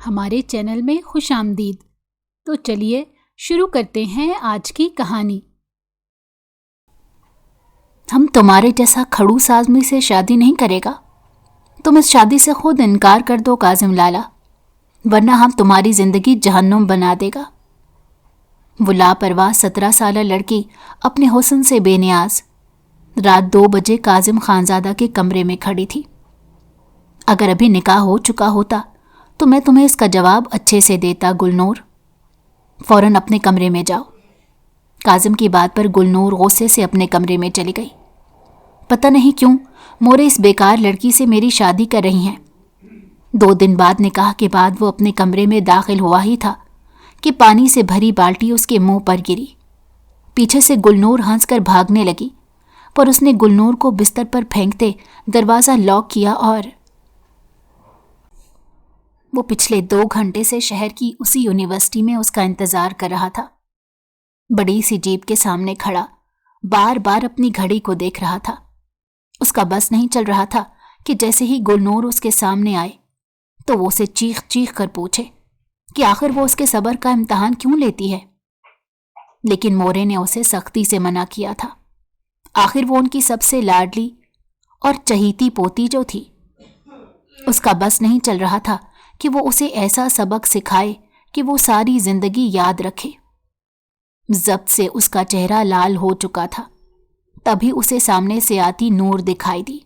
ہمارے چینل میں خوش آمدید۔ تو چلیے شروع کرتے ہیں آج کی کہانی۔ ہم تمہارے جیسا کھڑوس آدمی سے شادی نہیں کرے گا۔ تم اس شادی سے خود انکار کر دو کاظم لالا، ورنہ ہم تمہاری زندگی جہنم بنا دے گا۔ وہ لاپرواہ 17 سالہ لڑکی اپنے حسن سے بے نیاز رات 2 بجے کاظم خانزادہ کے کمرے میں کھڑی تھی۔ اگر ابھی نکاح ہو چکا ہوتا تو میں تمہیں اس کا جواب اچھے سے دیتا گلنور۔ فوراً اپنے کمرے میں جاؤ۔ کاظم کی بات پر گلنور غصے سے اپنے کمرے میں چلی گئی۔ پتہ نہیں کیوں مورے اس بیکار لڑکی سے میری شادی کر رہی ہیں۔ 2 دن بعد نکاح کے بعد وہ اپنے کمرے میں داخل ہوا ہی تھا کہ پانی سے بھری بالٹی اس کے منہ پر گری۔ پیچھے سے گلنور ہنس کر بھاگنے لگی، پر اس نے گلنور کو بستر پر پھینکتے دروازہ لاک کیا اور وہ پچھلے 2 گھنٹے سے شہر کی اسی یونیورسٹی میں اس کا انتظار کر رہا تھا۔ بڑی سی جیپ کے سامنے کھڑا بار بار اپنی گھڑی کو دیکھ رہا تھا۔ اس کا بس نہیں چل رہا تھا کہ جیسے ہی گلنور اس کے سامنے آئے تو وہ اسے چیخ چیخ کر پوچھے کہ آخر وہ اس کے صبر کا امتحان کیوں لیتی ہے۔ لیکن مورے نے اسے سختی سے منع کیا تھا۔ آخر وہ ان کی سب سے لاڈلی اور چہیتی پوتی جو تھی۔ اس کا بس نہیں چل رہا تھا کہ وہ اسے ایسا سبق سکھائے کہ وہ ساری زندگی یاد رکھے۔ ضبط سے اس کا چہرہ لال ہو چکا تھا۔ تبھی اسے سامنے سے آتی نور دکھائی دی۔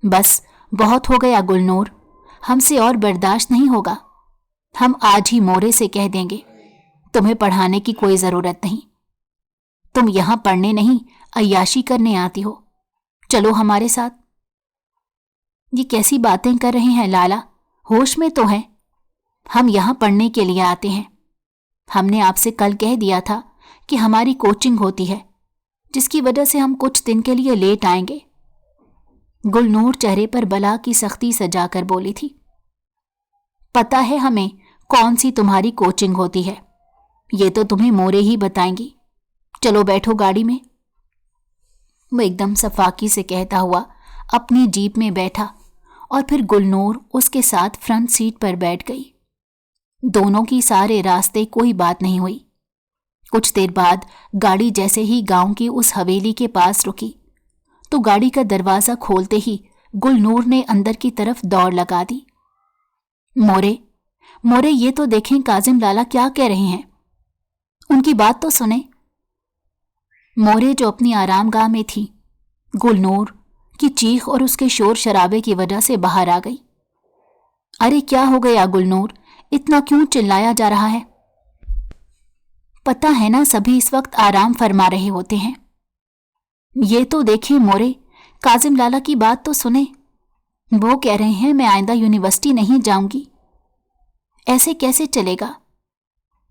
بس بہت ہو گیا گلنور، ہم سے اور برداشت نہیں ہوگا۔ ہم آج ہی مورے سے کہہ دیں گے تمہیں پڑھانے کی کوئی ضرورت نہیں۔ تم یہاں پڑھنے نہیں عیاشی کرنے آتی ہو۔ چلو ہمارے ساتھ۔ یہ کیسی باتیں کر رہے ہیں لالا، ہوش میں تو ہیں؟ ہم یہاں پڑھنے کے لیے آتے ہیں۔ ہم نے آپ سے کل کہہ دیا تھا کہ ہماری کوچنگ ہوتی ہے، جس کی وجہ سے ہم کچھ دن کے لیے لیٹ آئیں گے۔ گلنور چہرے پر بلا کی سختی سجا کر بولی تھی۔ پتہ ہے ہمیں کون سی تمہاری کوچنگ ہوتی ہے، یہ تو تمہیں مورے ہی بتائیں گی۔ چلو بیٹھو گاڑی میں۔ وہ ایک دم صفاقی سے کہتا ہوا اپنی جیپ میں بیٹھا اور پھر گلنور اس کے ساتھ فرنٹ سیٹ پر بیٹھ گئی۔ دونوں کی سارے راستے کوئی بات نہیں ہوئی۔ کچھ دیر بعد گاڑی جیسے ہی گاؤں کی اس حویلی کے پاس رکی تو گاڑی کا دروازہ کھولتے ہی گلنور نے اندر کی طرف دوڑ لگا دی۔ مورے یہ تو دیکھیں کاظم لالا کیا کہہ رہے ہیں، ان کی بات تو سنیں۔ مورے جو اپنی آرام گاہ میں تھی، گلنور کی چیخ اور اس کے شور شرابے کی وجہ سے باہر آ گئی۔ ارے کیا ہو گیا گلنور، اتنا کیوں چلایا جا رہا ہے؟ پتہ ہے نا سبھی اس وقت آرام فرما رہے ہوتے ہیں۔ یہ تو دیکھیں مورے، کاظم لالا کی بات تو سنیں۔ وہ کہہ رہے ہیں میں آئندہ یونیورسٹی نہیں جاؤں گی۔ ایسے کیسے چلے گا؟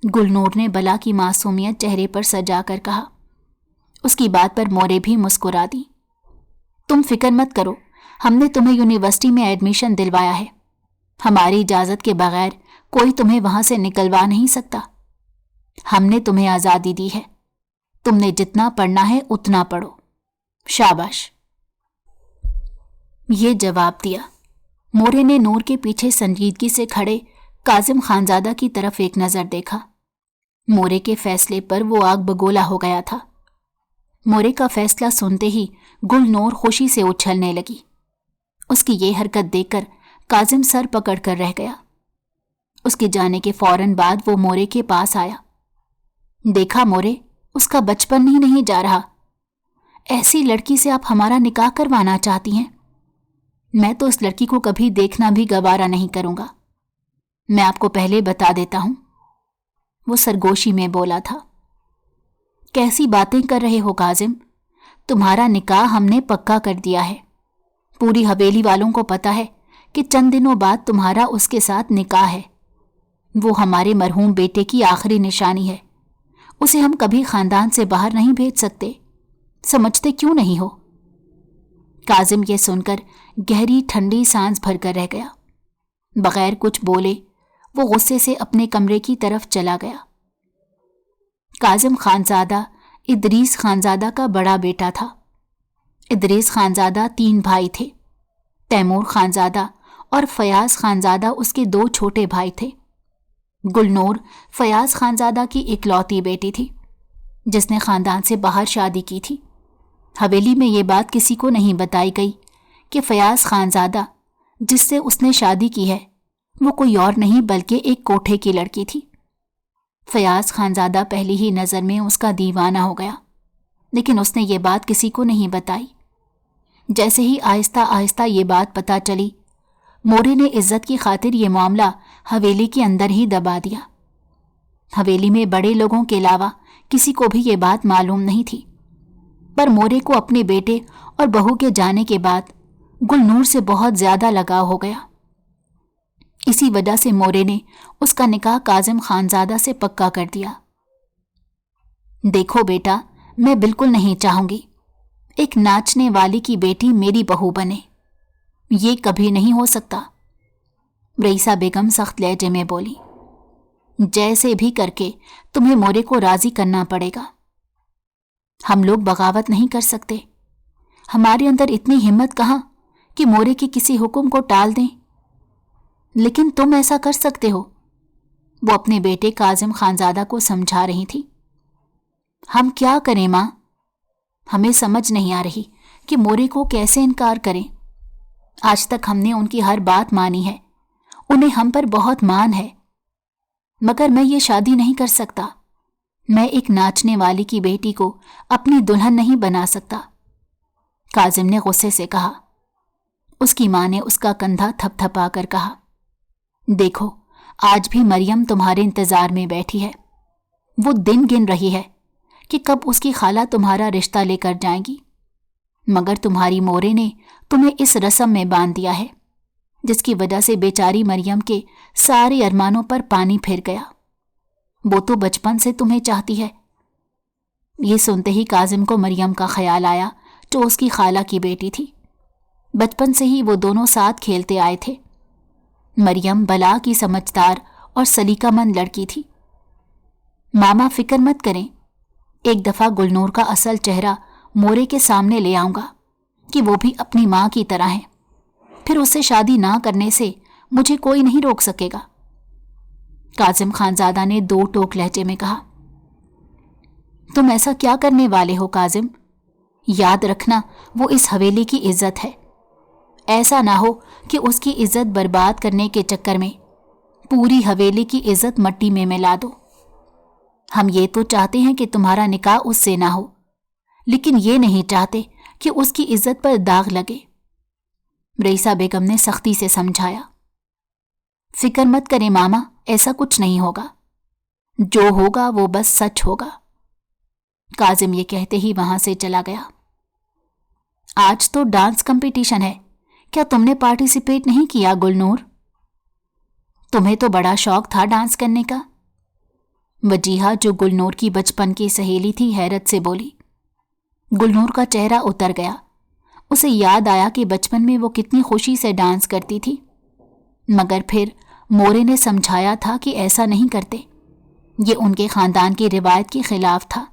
گلنور نے بلا کی معصومیت چہرے پر سجا کر کہا۔ اس کی بات پر مورے بھی مسکرا دی۔ تم فکر مت کرو، ہم نے تمہیں یونیورسٹی میں ایڈمیشن دلوایا ہے۔ ہماری اجازت کے بغیر کوئی تمہیں وہاں سے نکلوا نہیں سکتا۔ ہم نے تمہیں آزادی دی ہے، تم نے جتنا پڑھنا ہے اتنا پڑھو۔ شاباش۔ یہ جواب دیا۔ مورے نے نور کے پیچھے سنجیدگی سے کھڑے کاظم خانزادہ کی طرف ایک نظر دیکھا۔ مورے کے فیصلے پر وہ آگ بگولا ہو گیا تھا۔ مورے کا فیصلہ سنتے ہی گلنور خوشی سے اچھلنے لگی۔ اس کی یہ حرکت دیکھ کر کاظم سر پکڑ کر رہ گیا۔ اس کے جانے کے فوراً بعد وہ مورے کے پاس آیا۔ دیکھا مورے، اس کا بچپن ہی نہیں جا رہا۔ ایسی لڑکی سے آپ ہمارا نکاح کروانا چاہتی ہیں؟ میں تو اس لڑکی کو کبھی دیکھنا بھی گوارا نہیں کروں گا۔ میں آپ کو پہلے بتا دیتا ہوں، وہ سرگوشی میں بولا تھا۔ کیسی باتیں کر رہے ہو کاظم؟ تمہارا نکاح ہم نے پکا کر دیا ہے۔ پوری حویلی والوں کو پتا ہے کہ چند دنوں بعد تمہارا اس کے ساتھ نکاح ہے۔ وہ ہمارے مرحوم بیٹے کی آخری نشانی ہے، اسے ہم کبھی خاندان سے باہر نہیں بھیج سکتے۔ سمجھتے کیوں نہیں ہو؟ کاظم یہ سن کر گہری ٹھنڈی سانس بھر کر رہ گیا۔ بغیر کچھ بولے وہ غصے سے اپنے کمرے کی طرف چلا گیا۔ کاظم خانزادہ ادریس خانزادہ کا بڑا بیٹا تھا۔ ادریس خانزادہ 3 بھائی تھے، تیمور خانزادہ और फयाज खानजादा उसके 2 छोटे भाई थे। गुलनूर फयाज खानजादा की इकलौती बेटी थी जिसने खानदान से बाहर शादी की थी। हवेली में ये बात किसी को नहीं बताई गई कि फयाज खानजादा जिससे उसने शादी की है वो कोई और नहीं बल्कि एक कोठे की लड़की थी। फयाज खानजादा पहली ही नज़र में उसका दीवाना हो गया, लेकिन उसने ये बात किसी को नहीं बताई। जैसे ही आहिस्ता आहिस्ता ये बात पता चली, मोरे ने इज्जत की खातिर ये मामला हवेली के अंदर ही दबा दिया। हवेली में बड़े लोगों के अलावा किसी को भी ये बात मालूम नहीं थी, पर मोरे को अपने बेटे और बहू के जाने के बाद गुलनूर से बहुत ज्यादा लगाव हो गया। इसी वजह से मोरे ने उसका निकाह काजिम खानजादा से पक्का कर दिया। देखो बेटा, मैं बिल्कुल नहीं चाहूंगी एक नाचने वाली की बेटी मेरी बहू बने, ये कभी नहीं हो सकता। रईसा बेगम सख्त लहजे में बोली, जैसे भी करके तुम्हें मोरे को राजी करना पड़ेगा। हम लोग बगावत नहीं कर सकते, हमारे अंदर इतनी हिम्मत कहाँ कि मोरे के किसी हुक्म को टाल दें, लेकिन तुम ऐसा कर सकते हो। वो अपने बेटे काजिम खानजादा को समझा रही थी। हम क्या करें माँ, हमें समझ नहीं आ रही कि मोरे को कैसे इनकार करें। आज तक हमने उनकी हर बात मानी है, उन्हें हम पर बहुत मान है, मगर मैं ये शादी नहीं कर सकता। मैं एक नाचने वाली की बेटी को अपनी दुल्हन नहीं बना सकता, काजिम ने गुस्से से कहा। उसकी माँ ने उसका कंधा थपथपा कर कहा, देखो आज भी मरियम तुम्हारे इंतजार में बैठी है। वो दिन गिन रही है कि कब उसकी खाला तुम्हारा रिश्ता लेकर जाएगी, मगर तुम्हारी मोरे ने तुम्हें इस रस्म में बांध दिया है जिसकी वजह से बेचारी मरियम के सारे अरमानों पर पानी फिर गया। वो तो बचपन से तुम्हें चाहती है। ये सुनते ही काजिम को मरियम का ख्याल आया जो उसकी खाला की बेटी थी। बचपन से ही वो दोनों साथ खेलते आए थे। मरियम बला की समझदार और सलीकामंद लड़की थी। मामा फिक्र मत करें, एक दफा गुलनूर का असल चेहरा मोरे के सामने ले आऊंगा कि वो भी अपनी माँ की तरह है, फिर उससे शादी ना करने से मुझे कोई नहीं रोक सकेगा, काजिम खानजादा ने 2 टोक लहजे में कहा। तुम ऐसा क्या करने वाले हो काजिम? याद रखना वो इस हवेली की इज्जत है। ऐसा ना हो कि उसकी इज्जत बर्बाद करने के चक्कर में पूरी हवेली की इज्जत मट्टी में मिला दो। हम ये तो चाहते हैं कि तुम्हारा निकाह उससे ना हो, लेकिन ये नहीं चाहते कि उसकी इज्जत पर दाग लगे, रईसा बेगम ने सख्ती से समझाया। फिक्र मत करें मामा, ऐसा कुछ नहीं होगा, जो होगा वो बस सच होगा, काजिम ये कहते ही वहां से चला गया। आज तो डांस कंपटीशन है, क्या तुमने पार्टिसिपेट नहीं किया गुलनूर? तुम्हें तो बड़ा शौक था डांस करने का, वजीहा जो गुलनूर की बचपन की सहेली थी हैरत से बोली। गुलनूर का चेहरा उतर गया। उसे याद आया कि बचपन में वो कितनी खुशी से डांस करती थी, मगर फिर मोरे ने समझाया था कि ऐसा नहीं करते, ये उनके खानदान की रिवायत के खिलाफ था।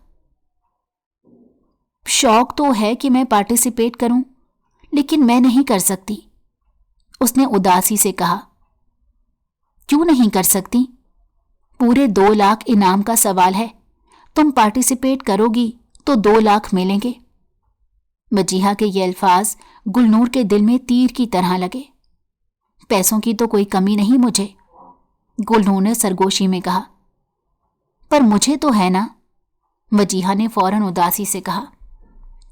शौक तो है कि मैं पार्टिसिपेट करूं, लेकिन मैं नहीं कर सकती, उसने उदासी से कहा। क्यों नहीं कर सकती? पूरे 2 लाख इनाम का सवाल है, तुम पार्टिसिपेट करोगी तो 2 लाख मिलेंगे। वजीहा के ये अल्फाज गुलनूर के दिल में तीर की तरह लगे। पैसों की तो कोई कमी नहीं मुझे, गुलनूर ने सरगोशी में कहा। पर मुझे तो है ना, वजीहा ने फौरन उदासी से कहा।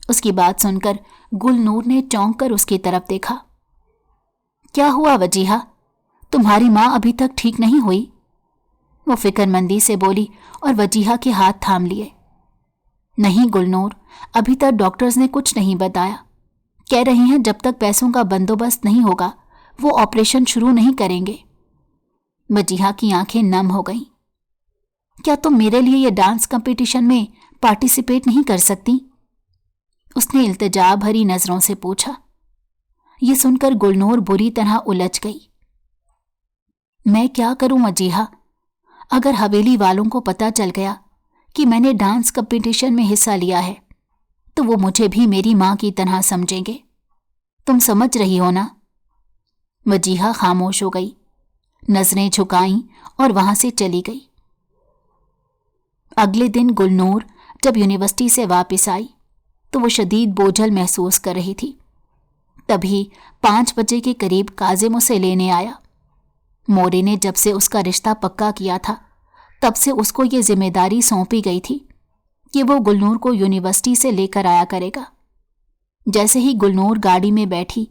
उसकी बात सुनकर गुलनूर ने चौंक कर उसकी तरफ देखा। क्या हुआ वजीहा, तुम्हारी माँ अभी तक ठीक नहीं हुई? वो फिक्रमंदी से बोली और वजीहा के हाथ थाम लिए। नहीं गुलनूर, अभी तक डॉक्टर्स ने कुछ नहीं बताया, कह रही हैं जब तक पैसों का बंदोबस्त नहीं होगा वो ऑपरेशन शुरू नहीं करेंगे। वजीहा की आंखें नम हो गईं। क्या तुम मेरे लिए ये डांस कंपटीशन में पार्टिसिपेट नहीं कर सकती? उसने इल्तिजा भरी नजरों से पूछा। ये सुनकर गुलनूर बुरी तरह उलझ गई। मैं क्या करूं वजीहा, अगर हवेली वालों को पता चल गया कि मैंने डांस कंपटीशन में हिस्सा लिया है तो वो मुझे भी मेरी माँ की तरह समझेंगे, तुम समझ रही हो ना? وجیہہ خاموش ہو گئی، نظریں جھکائیں اور وہاں سے چلی گئی۔ اگلے دن گلنور جب یونیورسٹی سے واپس آئی تو وہ شدید بوجھل محسوس کر رہی تھی۔ تبھی 5 بجے کے قریب کاظم اسے لینے آیا۔ مورے نے جب سے اس کا رشتہ پکا کیا تھا تب سے اس کو یہ ذمہ داری سونپی گئی تھی کہ وہ گلنور کو یونیورسٹی سے لے کر آیا کرے گا۔ جیسے ہی گلنور گاڑی میں بیٹھی،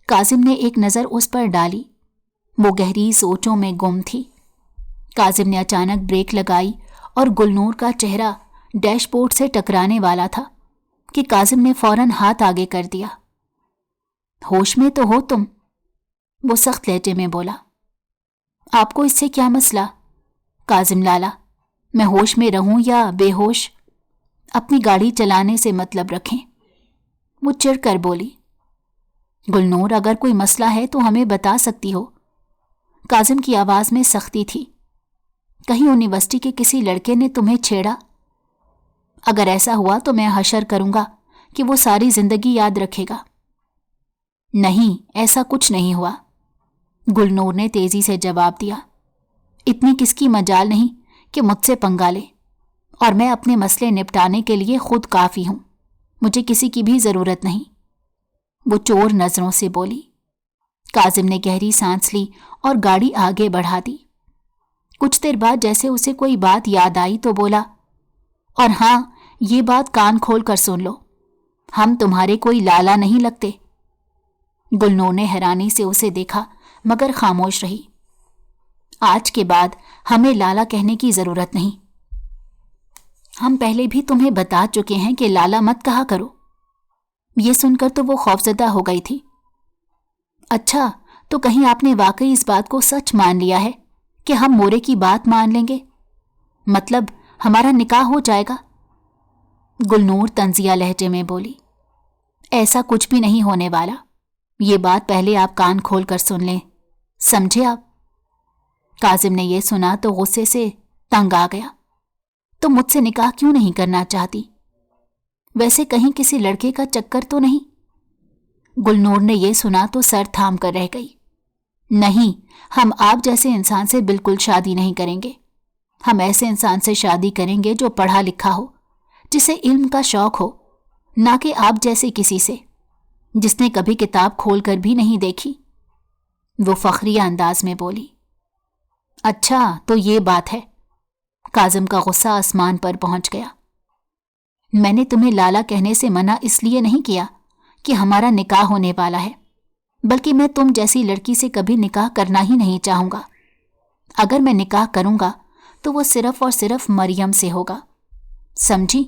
کاظم نے ایک نظر اس پر ڈالی۔ وہ گہری سوچوں میں گم تھی۔ کاظم نے اچانک بریک لگائی اور گلنور کا چہرہ ڈیش بورڈ سے ٹکرانے والا تھا کہ کاظم نے فوراً ہاتھ آگے کر دیا۔ ہوش میں تو ہو تم؟ وہ سخت لہجے میں بولا۔ آپ کو اس سے کیا مسئلہ؟ کاظم لالا، میں ہوش میں رہوں یا بے ہوش، اپنی گاڑی چلانے سے مطلب رکھیں۔ وہ چڑھ کر بولی۔ گلنور، اگر کوئی مسئلہ ہے تو ہمیں بتا سکتی ہو۔ کاظم کی آواز میں سختی تھی۔ کہیں یونیورسٹی کے کسی لڑکے نے تمہیں چھیڑا؟ اگر ایسا ہوا تو میں حشر کروں گا کہ وہ ساری زندگی یاد رکھے گا۔ نہیں، ایسا کچھ نہیں ہوا، گلنور نے تیزی سے جواب دیا۔ اتنی کس کی مجال نہیں کہ مجھ سے پنگا لے، اور میں اپنے مسئلے نپٹانے کے لیے خود کافی ہوں، مجھے کسی کی بھی ضرورت نہیں۔ وہ چور نظروں سے بولی۔ کاظم نے گہری سانس لی اور گاڑی آگے بڑھا دی۔ کچھ دیر بعد جیسے اسے کوئی بات یاد آئی تو بولا، اور ہاں، یہ بات کان کھول کر سن لو، ہم تمہارے کوئی لالا نہیں لگتے۔ گلنور نے حیرانی سے اسے دیکھا مگر خاموش رہی۔ آج کے بعد ہمیں لالا کہنے کی ضرورت نہیں، ہم پہلے بھی تمہیں بتا چکے ہیں کہ لالا مت کہا کرو۔ یہ سن کر تو وہ خوفزدہ ہو گئی تھی۔ اچھا، تو کہیں آپ نے واقعی اس بات کو سچ مان لیا ہے کہ ہم مورے کی بات مان لیں گے؟ مطلب ہمارا نکاح ہو جائے گا؟ گلنور طنزیہ لہجے میں بولی۔ ایسا کچھ بھی نہیں ہونے والا، یہ بات پہلے آپ کان کھول کر سن لیں، سمجھے آپ؟ کاظم نے یہ سنا تو غصے سے تنگ آ گیا۔ تو مجھ سے نکاح کیوں نہیں کرنا چاہتی؟ ویسے کہیں کسی لڑکے کا چکر تو نہیں؟ گلنور نے یہ سنا تو سر تھام کر رہ گئی۔ نہیں، ہم آپ جیسے انسان سے بالکل شادی نہیں کریں گے۔ ہم ایسے انسان سے شادی کریں گے جو پڑھا لکھا ہو، جسے علم کا شوق ہو، نہ کہ آپ جیسے کسی سے جس نے کبھی کتاب کھول کر بھی نہیں دیکھی۔ وہ فخریہ انداز میں بولی۔ اچھا، تو یہ بات ہے۔ کاظم کا غصہ آسمان پر پہنچ گیا۔ میں نے تمہیں لالا کہنے سے منع اس لیے نہیں کیا کہ ہمارا نکاح ہونے والا ہے، بلکہ میں تم جیسی لڑکی سے کبھی نکاح کرنا ہی نہیں چاہوں گا۔ اگر میں نکاح کروں گا تو وہ صرف اور صرف مریم سے ہوگا، سمجھی؟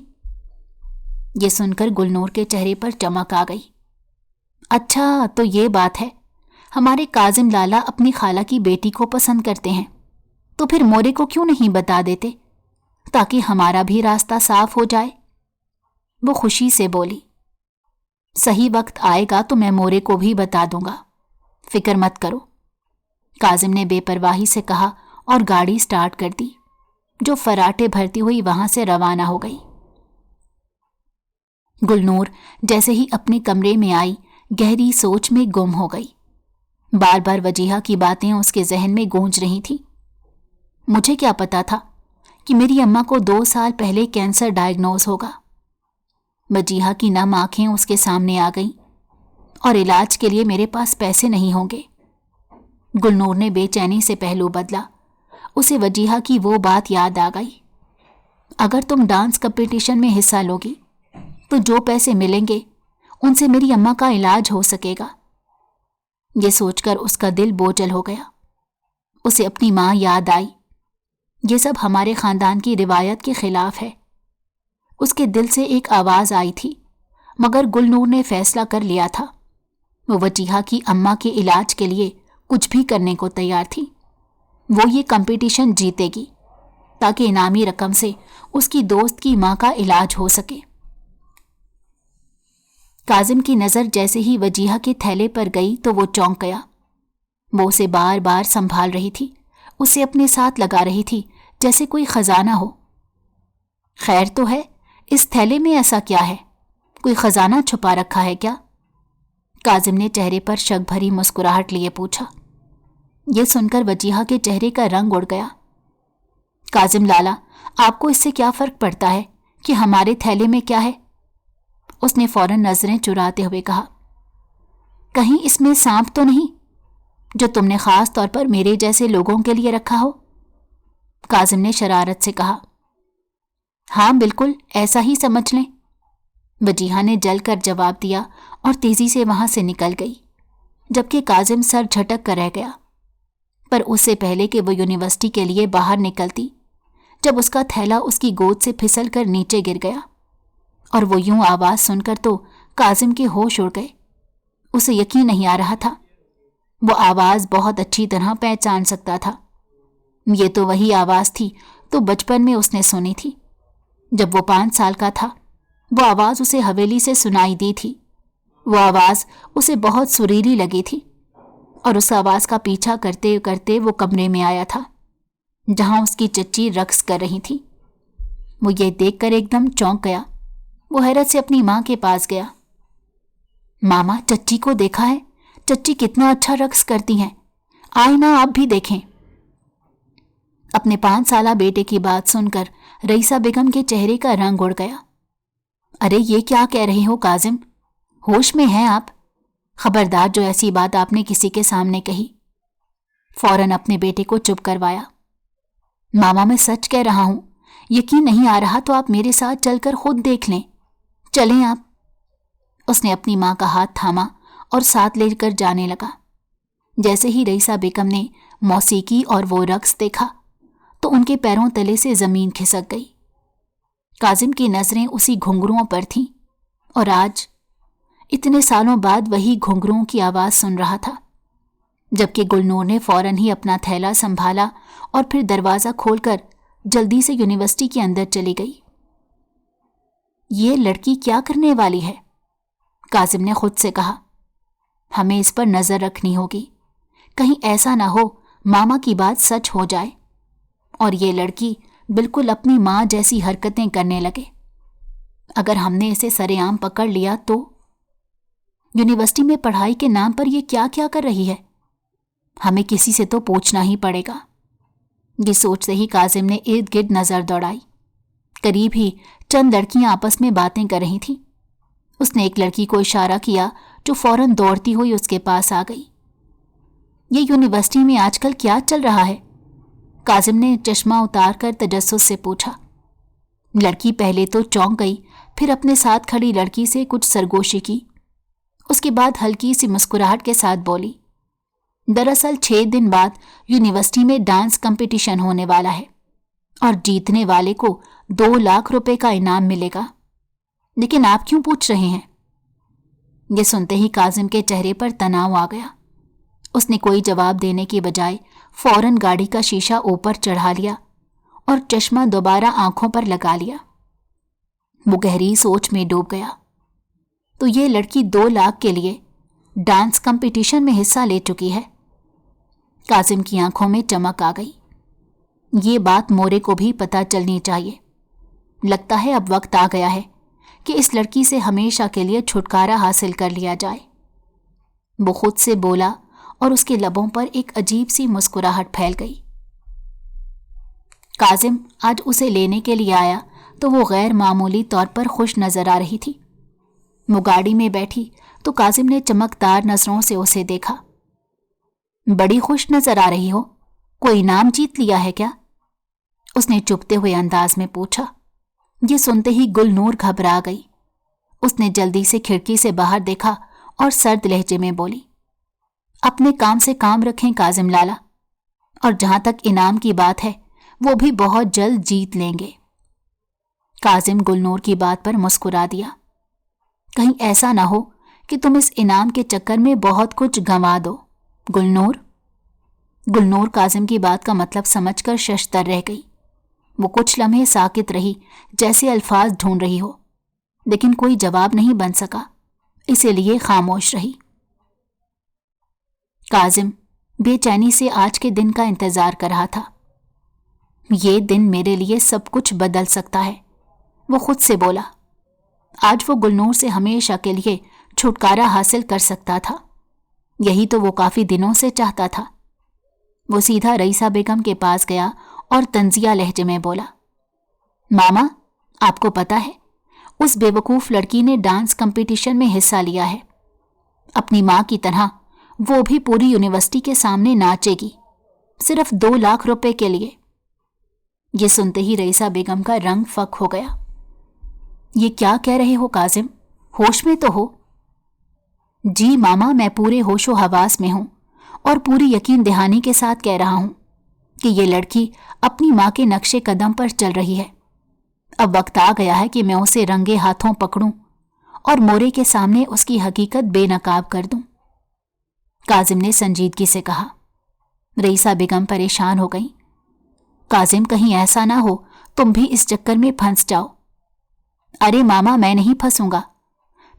یہ سن کر گلنور کے چہرے پر چمک آ گئی۔ اچھا، تو یہ بات ہے۔ ہمارے کاظم لالا اپنی خالہ کی بیٹی کو پسند کرتے ہیں، تو پھر مورے کو کیوں نہیں بتا دیتے تاکہ ہمارا بھی راستہ صاف ہو جائے؟ وہ خوشی سے بولی۔ صحیح وقت آئے گا تو میں مورے کو بھی بتا دوں گا، فکر مت کرو، کاظم نے بے پرواہی سے کہا اور گاڑی سٹارٹ کر دی، جو فراٹے بھرتی ہوئی وہاں سے روانہ ہو گئی۔ گلنور جیسے ہی اپنے کمرے میں آئی گہری سوچ میں گم ہو گئی۔ بار بار وجیہہ کی باتیں اس کے ذہن میں گونج رہی تھیں۔ مجھے کیا پتا تھا کہ میری اماں کو 2 سال پہلے کینسر ڈائیگنوز ہوگا۔ وجیہہ کی نم آنکھیں اس کے سامنے آ گئیں، اور علاج کے لیے میرے پاس پیسے نہیں ہوں گے۔ گلنور نے بے چینی سے پہلو بدلا۔ اسے وجیہہ کی وہ بات یاد آ گئی، اگر تم ڈانس کمپٹیشن میں حصہ لوگی تو جو پیسے ملیں گے ان سے میری اماں کا علاج ہو سکے گا۔ یہ سوچ کر اس کا دل بوجھل ہو گیا۔ اسے اپنی ماں یاد آئی۔ یہ سب ہمارے خاندان کی روایت کے خلاف ہے۔ اس کے دل سے ایک آواز آئی تھی، مگر گلنور نے فیصلہ کر لیا تھا۔ وہ وجیہہ کی اماں کے علاج کے لیے کچھ بھی کرنے کو تیار تھی۔ وہ یہ کمپٹیشن جیتے گی تاکہ انعامی رقم سے اس کی دوست کی ماں کا علاج ہو سکے۔ کاظم کی نظر جیسے ہی وجیہہ کے تھیلے پر گئی تو وہ چونک گیا۔ وہ اسے بار بار سنبھال رہی تھی، اسے اپنے ساتھ لگا رہی تھی جیسے کوئی خزانہ ہو۔ خیر تو ہے، اس تھیلے میں ایسا کیا ہے؟ کوئی خزانہ چھپا رکھا ہے کیا؟ काजिम ने चेहरे पर शक भरी मुस्कुराहट लिए पूछा। यह सुनकर वजीहा के चेहरे का रंग उड़ गया। काजिम लाला, आपको इससे क्या फर्क पड़ता है कि हमारे थैले में क्या है? उसने फौरन नजरें चुराते हुए कहा। कहीं इसमें सांप तो नहीं जो तुमने खास तौर पर मेरे जैसे लोगों के लिए रखा हो? काजिम ने शरारत से कहा। हाँ बिल्कुल, ऐसा ही समझ लें, वजीहा ने जलकर जवाब दिया और तेजी से वहां से निकल गई, जबकि काजिम सर झटक कर रह गया। पर उससे पहले कि वो यूनिवर्सिटी के लिए बाहर निकलती, जब उसका थैला उसकी गोद से फिसल कर नीचे गिर गया और वो यूं आवाज सुनकर तो काजिम के होश उड़ गए। उसे यकीन नहीं आ रहा था। वो आवाज बहुत अच्छी तरह पहचान सकता था। ये तो वही आवाज थी तो बचपन में उसने सुनी थी। जब वो 5 साल का था, वो आवाज उसे हवेली से सुनाई दी थी। वो आवाज उसे बहुत सुरीली लगी थी और उस आवाज का पीछा करते करते वो कमरे में आया था जहां उसकी चच्ची रक्स कर रही थी। वो ये देखकर एकदम चौंक गया। वो हैरत से अपनी माँ के पास गया। मामा, चच्ची को देखा है? चच्ची कितना अच्छा रक्स करती हैं, आए ना आप भी देखें। अपने 5 साला बेटे की बात सुनकर रईसा बेगम के चेहरे का रंग उड़ गया। अरे ये क्या कह रहे हो काजिम, होश में हैं आप? खबरदार जो ऐसी बात आपने किसी के सामने कही। फौरन अपने बेटे को चुप करवाया। मामा, मैं सच कह रहा हूं, यकीन नहीं आ रहा तो आप मेरे साथ चलकर खुद देख लें। चलें आप। उसने अपनी मां का हाथ थामा और साथ लेकर जाने लगा। जैसे ही रईसा बेगम ने मौसीकी और वो रक्स देखा तो उनके पैरों तले से जमीन खिसक गई। काजिम की नजरें उसी घुंघरुओं पर थीं और आज इतने सालों बाद वही घुंघरुओं की आवाज सुन रहा था, जबकि गुलनूर ने फौरन ही अपना थैला संभाला और फिर दरवाजा खोलकर जल्दी से यूनिवर्सिटी के अंदर चली गई। ये लड़की क्या करने वाली है? काजिम ने खुद से कहा। हमें इस पर नजर रखनी होगी, कहीं ऐसा ना हो मामा की बात सच हो जाए और ये लड़की बिल्कुल अपनी मां जैसी हरकतें करने लगे। अगर हमने इसे सरेआम पकड़ लिया तो यूनिवर्सिटी में पढ़ाई के नाम पर ये क्या क्या कर रही है? हमें किसी से तो पूछना ही पड़ेगा। ये सोचते ही काजिम ने इर्द गिर्द नजर दौड़ाई। करीब ही चंद लड़कियां आपस में बातें कर रही थीं। उसने एक लड़की को इशारा किया जो फौरन दौड़ती हुई उसके पास आ गई। ये यूनिवर्सिटी में आजकल क्या चल रहा है? काजिम ने चश्मा उतारकर तजस्सुस से पूछा। लड़की पहले तो चौंक गई, फिर अपने साथ खड़ी लड़की से कुछ सरगोशी की। उसके बाद हल्की सी मुस्कुराहट के साथ बोली, दरअसल 6 दिन बाद यूनिवर्सिटी में डांस कंपटीशन होने वाला है और जीतने वाले को 2 लाख रुपए का इनाम मिलेगा। लेकिन आप क्यों पूछ रहे हैं? ये सुनते ही काजिम के चेहरे पर तनाव आ गया। उसने कोई जवाब देने की बजाय फौरन गाड़ी का शीशा ऊपर चढ़ा लिया और चश्मा दोबारा आंखों पर लगा लिया। वो गहरी सोच में डूब गया। तो ये लड़की 2 लाख के लिए डांस कंपटीशन में हिस्सा ले चुकी है। काजिम की आंखों में चमक आ गई। ये बात मोरे को भी पता चलनी चाहिए। लगता है अब वक्त आ गया है कि इस लड़की से हमेशा के लिए छुटकारा हासिल कर लिया जाए। वो खुद से बोला और उसके लबों पर एक अजीब सी मुस्कुराहट फैल गई। काजिम आज उसे लेने के लिए आया तो वो गैर मामूली तौर पर खुश नजर आ रही थी। वो गाड़ी में बैठी तो काजिम ने चमकदार नजरों से उसे देखा। बड़ी खुश नजर आ रही हो, कोई इनाम जीत लिया है क्या? उसने चुपते हुए अंदाज में पूछा। ये सुनते ही गुलनूर घबरा गई। उसने जल्दी से खिड़की से बाहर देखा और सर्द लहजे में बोली, अपने काम से काम रखें काजिम लाला, और जहां तक इनाम की बात है वो भी बहुत जल्द जीत लेंगे। काजिम गुलनूर की बात पर मुस्कुरा दिया। कहीं ऐसा ना हो कि तुम इस इनाम के चक्कर में बहुत कुछ गंवा दो गुलनूर। गुलनूर काजिम की बात का मतलब समझकर शशतर रह गई। वो कुछ लम्हे साकित रही, जैसे अल्फाज ढूंढ रही हो, लेकिन कोई जवाब नहीं बन सका, इसीलिए खामोश रही। काजिम बेचैनी से आज के दिन का इंतजार कर रहा था। ये दिन मेरे लिए सब कुछ बदल सकता है, वो खुद से बोला। आज वो गुलनूर से हमेशा के लिए छुटकारा हासिल कर सकता था। यही तो वो काफी दिनों से चाहता था। वो सीधा रईसा बेगम के पास गया और तंजिया लहजे में बोला, मामा, आपको पता है उस बेवकूफ लड़की ने डांस कंपटीशन में हिस्सा लिया है। अपनी माँ की तरह वो भी पूरी यूनिवर्सिटी के सामने नाचेगी, सिर्फ 2 लाख रुपए के लिए। ये सुनते ही रईसा बेगम का रंग फक हो गया। ये क्या कह रहे हो काजिम, होश में तो हो? जी मामा, मैं पूरे होशो हवास में हूं और पूरी यकीन दहानी के साथ कह रहा हूं कि ये लड़की अपनी माँ के नक्शे कदम पर चल रही है। अब वक्त आ गया है कि मैं उसे रंगे हाथों पकड़ूं और मोरे के सामने उसकी हकीकत बेनकाब कर दूं। काजिम ने संजीदगी से कहा। रईसा बेगम परेशान हो गई। काजिम, कहीं ऐसा ना हो तुम भी इस चक्कर में फंस जाओ। अरे मामा, मैं नहीं फंसूंगा,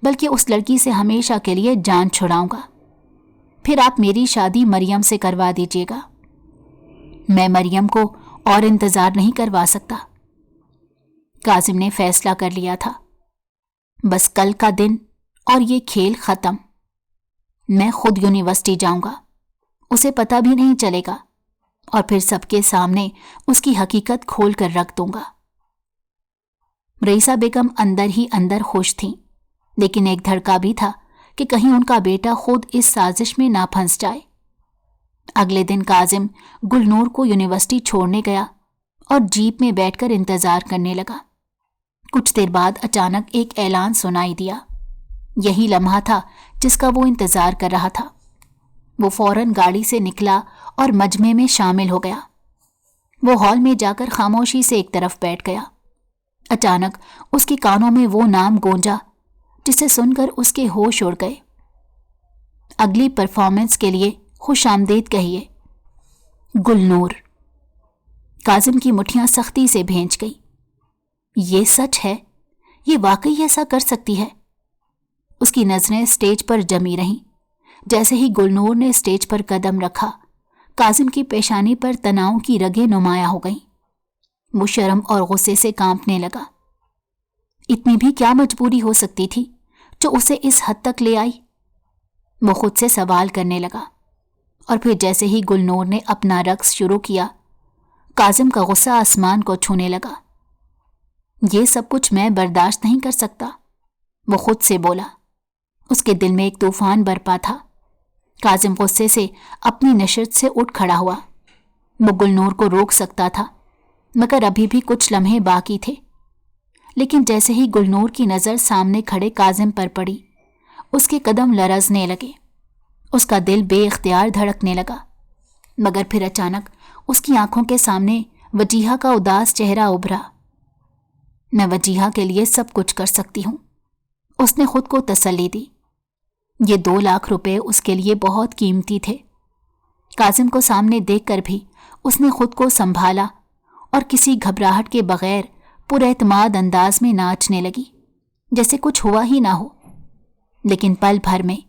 बल्कि उस लड़की से हमेशा के लिए जान छुड़ाऊंगा। फिर आप मेरी शादी मरियम से करवा दीजिएगा। मैं मरियम को और इंतजार नहीं करवा सकता। काजिम ने फैसला कर लिया था। बस कल का दिन और ये खेल खत्म। मैं खुद यूनिवर्सिटी जाऊंगा, उसे पता भी नहीं चलेगा, और फिर सबके सामने उसकी हकीकत खोल कर रख दूंगा। रईसा बेगम अंदर ही अंदर खुश थीं, लेकिन एक धड़का भी था कि कहीं उनका बेटा खुद इस साजिश में ना फंस जाए। अगले दिन काजिम गुलनूर को यूनिवर्सिटी छोड़ने गया और जीप में बैठकर इंतजार करने लगा। कुछ देर बाद अचानक एक ऐलान सुनाई दिया। यही लम्हा था जिसका वो इंतजार कर रहा था। वो फौरन गाड़ी से निकला और मजमे में शामिल हो गया। वो हॉल में जाकर खामोशी से एक तरफ बैठ गया। अचानक उसके कानों में वो नाम गूंजा जिसे सुनकर उसके होश उड़ गए। अगली परफॉर्मेंस के लिए खुशामदीद कहिए, गुलनूर। काजिम की मुट्ठियां सख्ती से भींच गई। ये सच है? ये वाकई ऐसा कर सकती है? उसकी नजरें स्टेज पर जमी रहीं। जैसे ही गुलनूर ने स्टेज पर कदम रखा, काजिम की पेशानी पर तनाव की रगें नुमाया हो गईं। वो शर्म और गुस्से से कांपने लगा। इतनी भी क्या मजबूरी हो सकती थी जो उसे इस हद तक ले आई? वो खुद से सवाल करने लगा। और फिर जैसे ही गुलनूर ने अपना रक्स शुरू किया, काजिम का गुस्सा आसमान को छूने लगा। ये सब कुछ मैं बर्दाश्त नहीं कर सकता, वो खुद से बोला। उसके दिल में एक तूफान बरपा था। काजिम गुस्से से अपनी नशिस्त से उठ खड़ा हुआ। वो गुलनूर को रोक सकता था, मगर अभी भी कुछ लम्हे बाकी थे। लेकिन जैसे ही गुलनूर की नज़र सामने खड़े काजिम पर पड़ी, उसके कदम लरजने लगे। उसका दिल बेइख्तियार धड़कने लगा। मगर फिर अचानक उसकी आंखों के सामने वजीहा का उदास चेहरा उभरा। मैं वजीहा के लिए सब कुछ कर सकती हूँ, उसने खुद को तसल्ली दी। ये 2 लाख रुपए उसके लिए बहुत कीमती थे। काजिम को सामने देखकर भी उसने खुद को संभाला और किसी घबराहट के बगैर पुरएतमाद अंदाज में नाचने लगी, जैसे कुछ हुआ ही ना हो। लेकिन पल भर में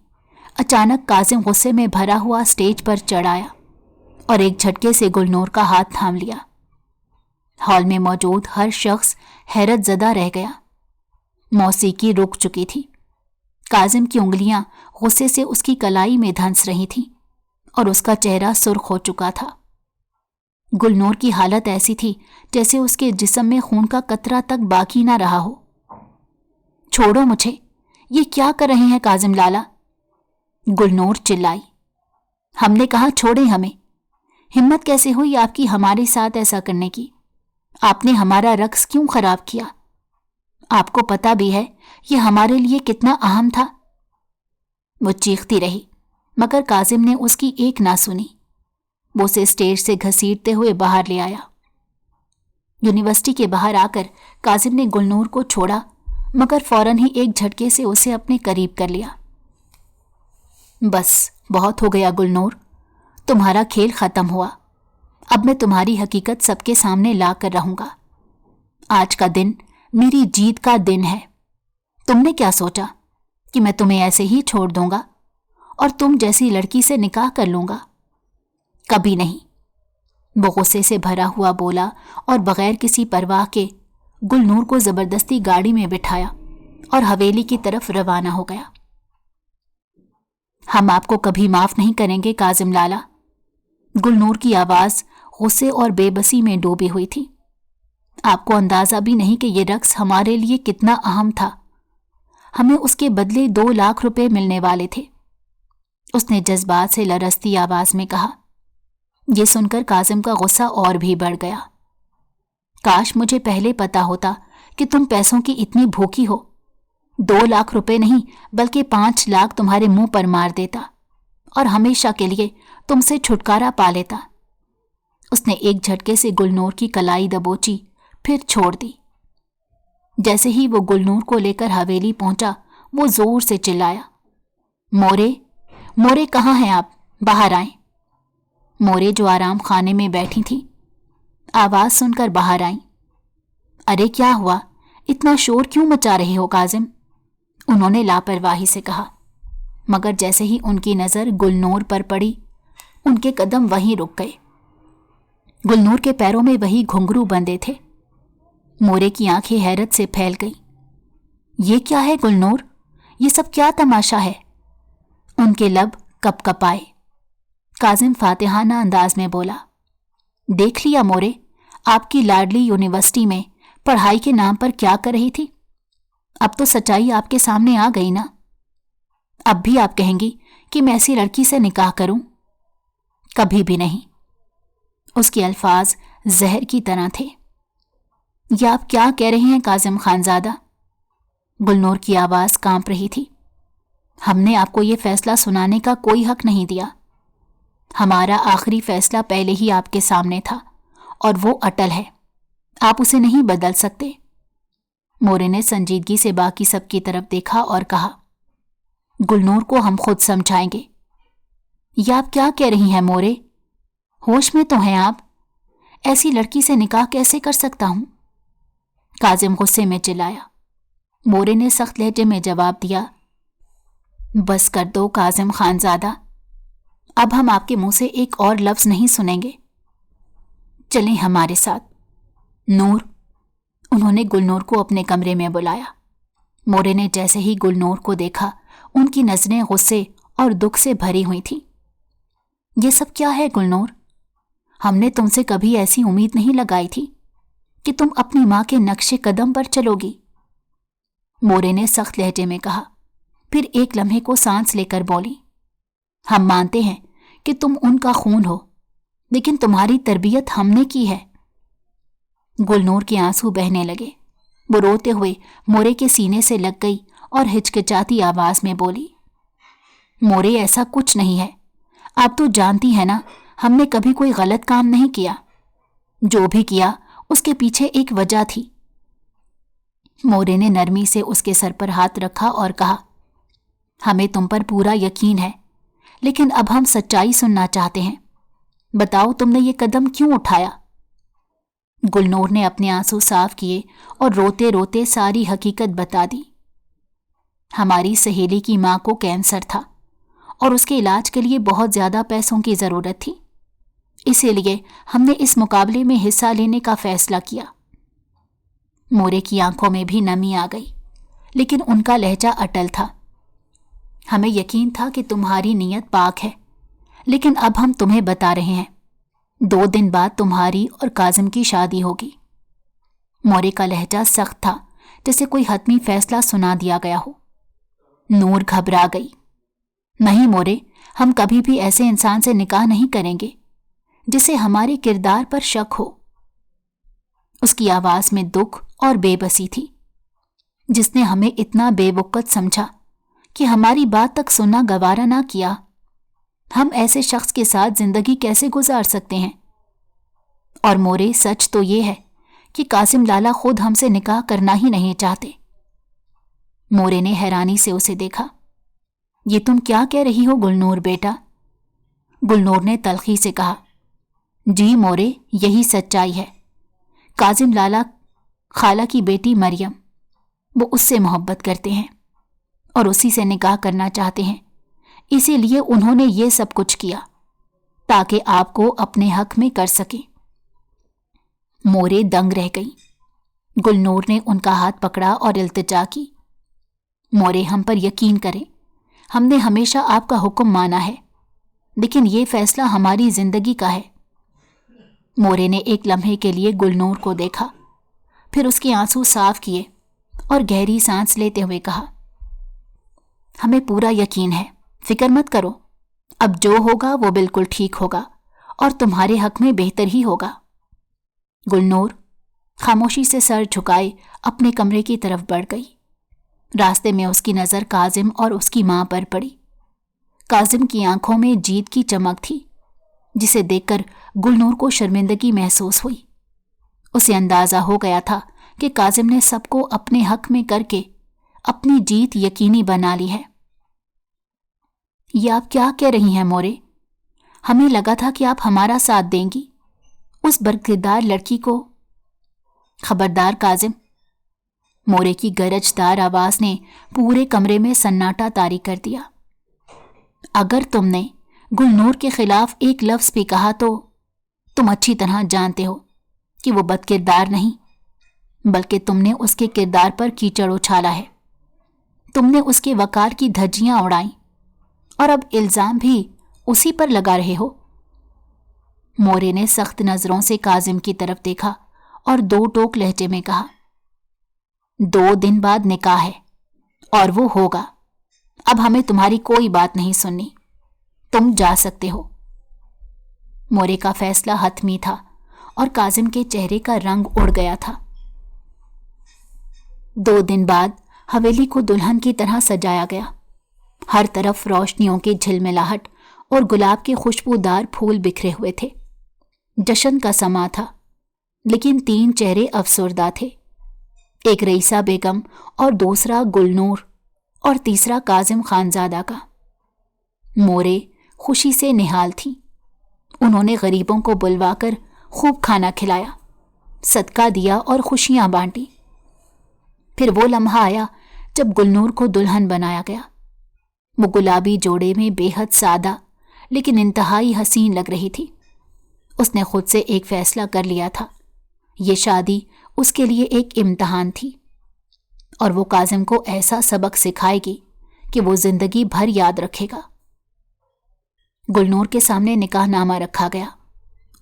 अचानक काजिम गुस्से में भरा हुआ स्टेज पर चढ़ आया और एक झटके से गुलनूर का हाथ थाम लिया। हॉल में मौजूद हर शख्स हैरत ज़दा रह गया। मौसीकी रुक चुकी थी। काजिम की उंगलियां गुस्से से उसकी कलाई में धंस रही थीं और उसका चेहरा सुर्ख हो चुका था। गुलनूर की हालत ऐसी थी जैसे उसके जिस्म में खून का कतरा तक बाकी ना रहा हो। छोड़ो मुझे, ये क्या कर रहे हैं काजिम लाला? गुलनूर चिल्लाई। हमने कहा छोड़े हमें। हिम्मत कैसे हुई आपकी हमारे साथ ऐसा करने की? आपने हमारा रक्स क्यों खराब किया? आपको पता भी है ये हमारे लिए कितना अहम था। वो चीखती रही, मगर काजिम ने उसकी एक ना सुनी। वो उसे स्टेज से घसीटते हुए बाहर ले आया। यूनिवर्सिटी के बाहर आकर काजिम ने गुलनूर को छोड़ा, मगर फौरन ही एक झटके से उसे अपने करीब कर लिया। बस बहुत हो गया गुलनूर, तुम्हारा खेल खत्म हुआ। अब मैं तुम्हारी हकीकत सबके सामने ला कर रहूंगा। आज का दिन मेरी जीत का दिन है। तुमने क्या सोचा कि मैं तुम्हें ऐसे ही छोड़ दूंगा और तुम जैसी लड़की से निकाह कर लूंगा? कभी नहीं। वो गुस्से से भरा हुआ बोला और बगैर किसी परवाह के गुलनूर को जबरदस्ती गाड़ी में बिठाया और हवेली की तरफ रवाना हो गया। हम आपको कभी माफ नहीं करेंगे काजिम लाला। गुलनूर की आवाज गुस्से और बेबसी में डूबी हुई थी। आपको अंदाजा भी नहीं कि ये रक्स हमारे लिए कितना अहम था। हमें उसके बदले 2 लाख रुपए मिलने वाले थे। उसने जज्बात से लरसती आवाज में कहा। यह सुनकर काजिम का गुस्सा और भी बढ़ गया। काश मुझे पहले पता होता कि तुम पैसों की इतनी भूखी हो। 2 लाख रुपए नहीं बल्कि 5 लाख तुम्हारे मुंह पर मार देता और हमेशा के लिए तुमसे छुटकारा पा लेता। उसने एक झटके से गुलनूर की कलाई दबोची, फिर छोड़ दी। जैसे ही वो गुलनूर को लेकर हवेली पहुंचा, वो जोर से चिल्लाया, मोरे, मोरे कहाँ हैं आप? बाहर आए। मोरे जो आराम खाने में बैठी थी, आवाज सुनकर बाहर आई। अरे क्या हुआ? इतना शोर क्यों मचा रहे हो काजिम? उन्होंने लापरवाही से कहा, मगर जैसे ही उनकी नजर गुलनूर पर पड़ी, उनके कदम वहीं रुक गए। गुलनूर के पैरों में वही घुंघरू बंधे थे। मोरे की आंखें हैरत से फैल गईं। ये क्या है गुलनूर? ये सब क्या तमाशा है? उनके लब कपकपाए। काजिम फातिहाना अंदाज में बोला, देख लिया मोरे, आपकी लाडली यूनिवर्सिटी में पढ़ाई के नाम पर क्या कर रही थी? अब तो सच्चाई आपके सामने आ गई ना। अब भी आप कहेंगी कि मैं ऐसी लड़की से निकाह करूं? कभी भी नहीं। उसके अल्फाज जहर की तरह थे। या आप क्या कह रहे हैं काजिम खानजादा? गुलनूर की आवाज कांप रही थी। हमने आपको ये फैसला सुनाने का कोई हक नहीं दिया। हमारा आखिरी फैसला पहले ही आपके सामने था और वो अटल है। आप उसे नहीं बदल सकते। मोरे ने संजीदगी से बाकी सबकी तरफ देखा और कहा, गुलनूर को हम खुद समझाएंगे। या आप क्या कह रही हैं मोरे? होश में तो हैं आप? ऐसी लड़की से निकाह कैसे कर सकता हूं? काजिम गुस्से में चिल्लाया। मोरे ने सख्त लहजे में जवाब दिया, बस कर दो काजिम खानजादा, अब हम आपके मुंह से एक और लफ्ज नहीं सुनेंगे। चलें हमारे साथ। नूर, उन्होंने गुलनूर को अपने कमरे में बुलाया। मोरे ने जैसे ही गुलनूर को देखा, उनकी नजरें गुस्से और दुख से भरी हुई थीं। ये सब क्या है गुलनूर? हमने तुमसे कभी ऐसी उम्मीद नहीं लगाई थी कि तुम अपनी मां के नक्शे कदम पर चलोगी। मोरे ने सख्त लहजे में कहा, फिर एक लम्हे को सांस लेकर बोली, हम मानते हैं कि तुम उनका खून हो, लेकिन तुम्हारी तरबियत हमने की है। गुलनूर के आंसू बहने लगे। वो रोते हुए मोरे के सीने से लग गई और हिचकिचाती आवाज में बोली, मोरे ऐसा कुछ नहीं है। आप तो जानती है ना, हमने कभी कोई गलत काम नहीं किया। जो भी किया उसके पीछे एक वजह थी। मोरे ने नरमी से उसके सर पर हाथ रखा और कहा, हमें तुम पर पूरा यकीन है, लेकिन अब हम सच्चाई सुनना चाहते हैं। बताओ तुमने ये कदम क्यों उठाया? गुलनूर ने अपने आंसू साफ किए और रोते रोते सारी हकीकत बता दी। हमारी सहेली की मां को कैंसर था और उसके इलाज के लिए बहुत ज्यादा पैसों की जरूरत थी। इसीलिए हमने इस मुकाबले में हिस्सा लेने का फैसला किया। मोरे की आंखों में भी नमी आ गई, लेकिन उनका लहजा अटल था। हमें यकीन था कि तुम्हारी नीयत पाक है, लेकिन अब हम तुम्हें बता रहे हैं, 2 दिन बाद तुम्हारी और काजिम की शादी होगी। मोरे का लहजा सख्त था, जैसे कोई हतमी फैसला सुना दिया गया हो। नूर घबरा गई। नहीं मोरे, हम कभी भी ऐसे इंसान से निकाह नहीं करेंगे जिसे हमारे किरदार पर शक हो। उसकी आवाज में दुख और बेबसी थी। जिसने हमें इतना बेवकूफ समझा कि हमारी बात तक सुनना गवारा ना किया, हम ऐसे शख्स के साथ जिंदगी कैसे गुजार सकते हैं? और मोरे, सच तो ये है कि कासिम लाला खुद हमसे निकाह करना ही नहीं चाहते। मोरे ने हैरानी से उसे देखा। ये तुम क्या कह रही हो गुलनूर बेटा? गुलनूर ने तल्खी से कहा, जी मोरे, यही सच्चाई है। कासिम लाला खाला की बेटी मरियम, वो उससे मोहब्बत करते हैं और उसी से निकाह करना चाहते हैं। इसीलिए उन्होंने ये सब कुछ किया ताकि आपको अपने हक में कर सके। मोरे दंग रह गई। गुलनूर ने उनका हाथ पकड़ा और इल्तिजा की। मोरे, हम पर यकीन करें, ہم نے ہمیشہ آپ کا حکم مانا ہے، لیکن یہ فیصلہ ہماری زندگی کا ہے۔ مورے نے ایک لمحے کے لیے گلنور کو دیکھا، پھر اس کے آنسو صاف کیے اور گہری سانس لیتے ہوئے کہا، ہمیں پورا یقین ہے، فکر مت کرو، اب جو ہوگا وہ بالکل ٹھیک ہوگا اور تمہارے حق میں بہتر ہی ہوگا۔ گلنور خاموشی سے سر جھکائے اپنے کمرے کی طرف بڑھ گئی۔ راستے میں اس کی نظر کاظم اور اس کی ماں پر پڑی۔ کاظم کی آنکھوں میں جیت کی چمک تھی، جسے دیکھ کر گلنور کو شرمندگی محسوس ہوئی۔ اسے اندازہ ہو گیا تھا کہ کاظم نے سب کو اپنے حق میں کر کے اپنی جیت یقینی بنا لی ہے۔ یہ آپ کیا کہہ رہی ہیں مورے؟ ہمیں لگا تھا کہ آپ ہمارا ساتھ دیں گی، اس برکردار لڑکی کو۔ خبردار کاظم! مورے کی گرجدار آواز نے پورے کمرے میں سناٹا طاری کر دیا۔ اگر تم نے گلنور کے خلاف ایک لفظ بھی کہا تو تم اچھی طرح جانتے ہو کہ وہ بد کردار نہیں، بلکہ تم نے اس کے کردار پر کیچڑ اچھالا ہے۔ تم نے اس کے وقار کی دھجیاں اڑائیں اور اب الزام بھی اسی پر لگا رہے ہو۔ مورے نے سخت نظروں سے کاظم کی طرف دیکھا اور دو ٹوک لہجے میں کہا، 2 دن بعد نکاح ہے اور وہ ہوگا۔ اب ہمیں تمہاری کوئی بات نہیں سننی، تم جا سکتے ہو۔ مورے کا فیصلہ حتمی تھا اور کاظم کے چہرے کا رنگ اڑ گیا تھا۔ 2 دن بعد حویلی کو دلہن کی طرح سجایا گیا۔ ہر طرف روشنیوں کی جھلملاہٹ اور گلاب کے خوشبودار پھول بکھرے ہوئے تھے۔ جشن کا سما تھا، لیکن 3 چہرے افسردہ تھے، ایک رئیسہ بیگم اور دوسرا گلنور اور تیسرا کاظم خانزادہ کا۔ مورے خوشی سے نہال تھی۔ انہوں نے غریبوں کو بلوا کر خوب کھانا کھلایا، صدقہ دیا اور خوشیاں بانٹی۔ پھر وہ لمحہ آیا جب گلنور کو دلہن بنایا گیا۔ وہ گلابی جوڑے میں بے حد سادہ لیکن انتہائی حسین لگ رہی تھی۔ اس نے خود سے ایک فیصلہ کر لیا تھا، یہ شادی اس کے لیے ایک امتحان تھی، اور وہ کاظم کو ایسا سبق سکھائے گی کہ وہ زندگی بھر یاد رکھے گا۔ گلنور کے سامنے نکاح نامہ رکھا گیا۔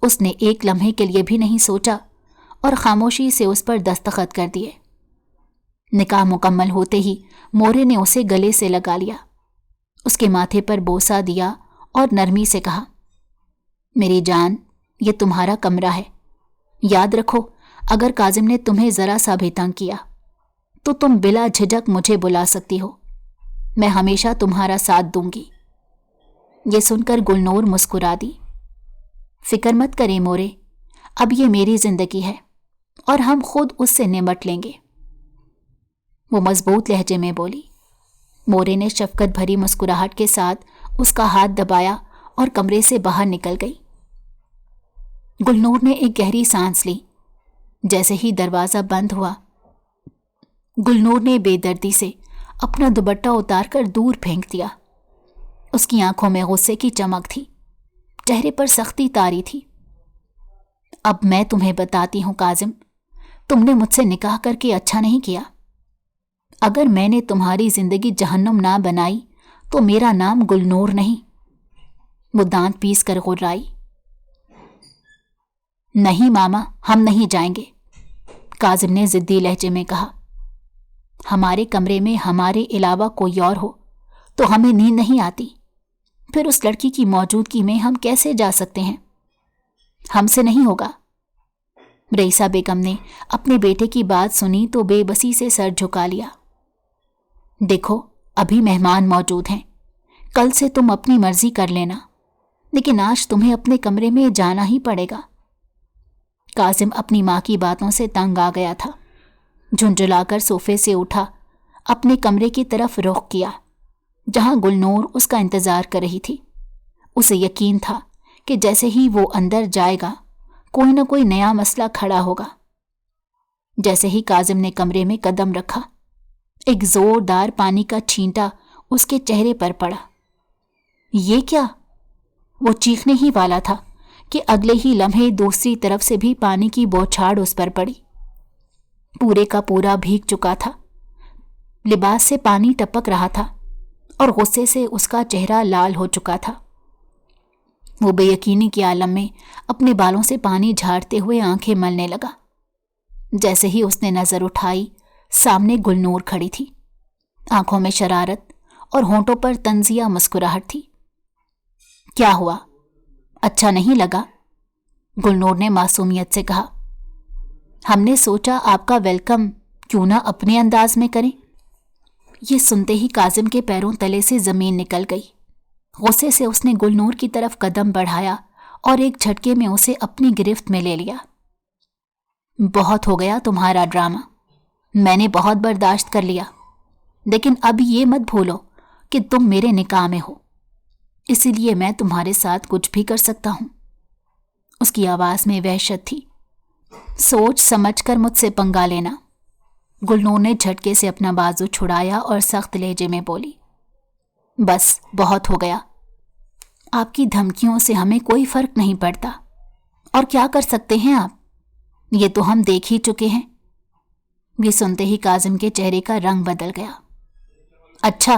اس نے ایک لمحے کے لیے بھی نہیں سوچا اور خاموشی سے اس پر دستخط کر دیے۔ نکاح مکمل ہوتے ہی مورے نے اسے گلے سے لگا لیا، اس کے ماتھے پر بوسہ دیا اور نرمی سے کہا، میری جان، یہ تمہارا کمرہ ہے۔ یاد رکھو، اگر کاظم نے تمہیں ذرا سا بھی تنگ کیا تو تم بلا جھجک مجھے بلا سکتی ہو، میں ہمیشہ تمہارا ساتھ دوں گی۔ یہ سن کر گلنور مسکرا دی۔ فکر مت کریں مورے، اب یہ میری زندگی ہے اور ہم خود اس سے نمٹ لیں گے، وہ مضبوط لہجے میں بولی۔ مورے نے شفقت بھری مسکراہٹ کے ساتھ اس کا ہاتھ دبایا اور کمرے سے باہر نکل گئی۔ گلنور نے ایک گہری سانس لی۔ جیسے ہی دروازہ بند ہوا، گلنور نے بے دردی سے اپنا دوپٹہ اتار کر دور پھینک دیا۔ اس کی آنکھوں میں غصے کی چمک تھی، چہرے پر سختی طاری تھی۔ اب میں تمہیں بتاتی ہوں کاظم، تم نے مجھ سے نکاح کر کے اچھا نہیں کیا۔ اگر میں نے تمہاری زندگی جہنم نہ بنائی تو میرا نام گلنور نہیں۔ وہ دانت پیس کر غرائی۔ نہیں ماما، ہم نہیں جائیں گے، کاظم نے ضدی لہجے میں کہا۔ ہمارے کمرے میں ہمارے علاوہ کوئی اور ہو تو ہمیں نیند نہیں آتی، پھر اس لڑکی کی موجودگی میں ہم کیسے جا سکتے ہیں؟ ہم سے نہیں ہوگا۔ رئیسہ بیگم نے اپنے بیٹے کی بات سنی تو بے بسی سے سر جھکا لیا۔ دیکھو، ابھی مہمان موجود ہیں، کل سے تم اپنی مرضی کر لینا، لیکن آج تمہیں اپنے کمرے میں جانا ہی پڑے گا۔ کاظم اپنی ماں کی باتوں سے تنگ آ گیا تھا۔ جھنجھلا کر صوفے سے اٹھا، اپنے کمرے کی طرف رخ کیا جہاں گلنور اس کا انتظار کر رہی تھی۔ اسے یقین تھا کہ جیسے ہی وہ اندر جائے گا کوئی نہ کوئی نیا مسئلہ کھڑا ہوگا۔ جیسے ہی کاظم نے کمرے میں قدم رکھا، ایک زوردار پانی کا چھینٹا اس کے چہرے پر پڑا۔ یہ کیا؟ وہ چیخنے ہی والا تھا کہ اگلے ہی لمحے دوسری طرف سے بھی پانی کی بوچھاڑ اس پر پڑی۔ پورے کا پورا بھیگ چکا تھا، لباس سے پانی ٹپک رہا تھا और गुस्से से उसका चेहरा लाल हो चुका था। वो बेयकीनी के आलम में अपने बालों से पानी झाड़ते हुए आंखें मलने लगा। जैसे ही उसने नजर उठाई, सामने गुलनूर खड़ी थी। आंखों में शरारत और होंठों पर तंजिया मुस्कुराहट थी। क्या हुआ, अच्छा नहीं लगा? गुलनूर ने मासूमियत से कहा। हमने सोचा आपका वेलकम क्यों ना अपने अंदाज में करें। ये सुनते ही काजिम के पैरों तले से जमीन निकल गई। गुस्से से उसने गुलनूर की तरफ कदम बढ़ाया और एक झटके में उसे अपनी गिरफ्त में ले लिया। बहुत हो गया तुम्हारा ड्रामा, मैंने बहुत बर्दाश्त कर लिया, लेकिन अब ये मत भूलो कि तुम मेरे निकाह में हो, इसीलिए मैं तुम्हारे साथ कुछ भी कर सकता हूं। उसकी आवाज में वहशत थी। सोच समझकर मुझसे पंगा लेना। गुलनूर ने झटके से अपना बाजू छुड़ाया और सख्त लहजे में बोली, बस बहुत हो गया। आपकी धमकियों से हमें कोई फर्क नहीं पड़ता, और क्या कर सकते हैं आप, ये तो हम देख ही चुके हैं। ये सुनते ही काजिम के चेहरे का रंग बदल गया। अच्छा,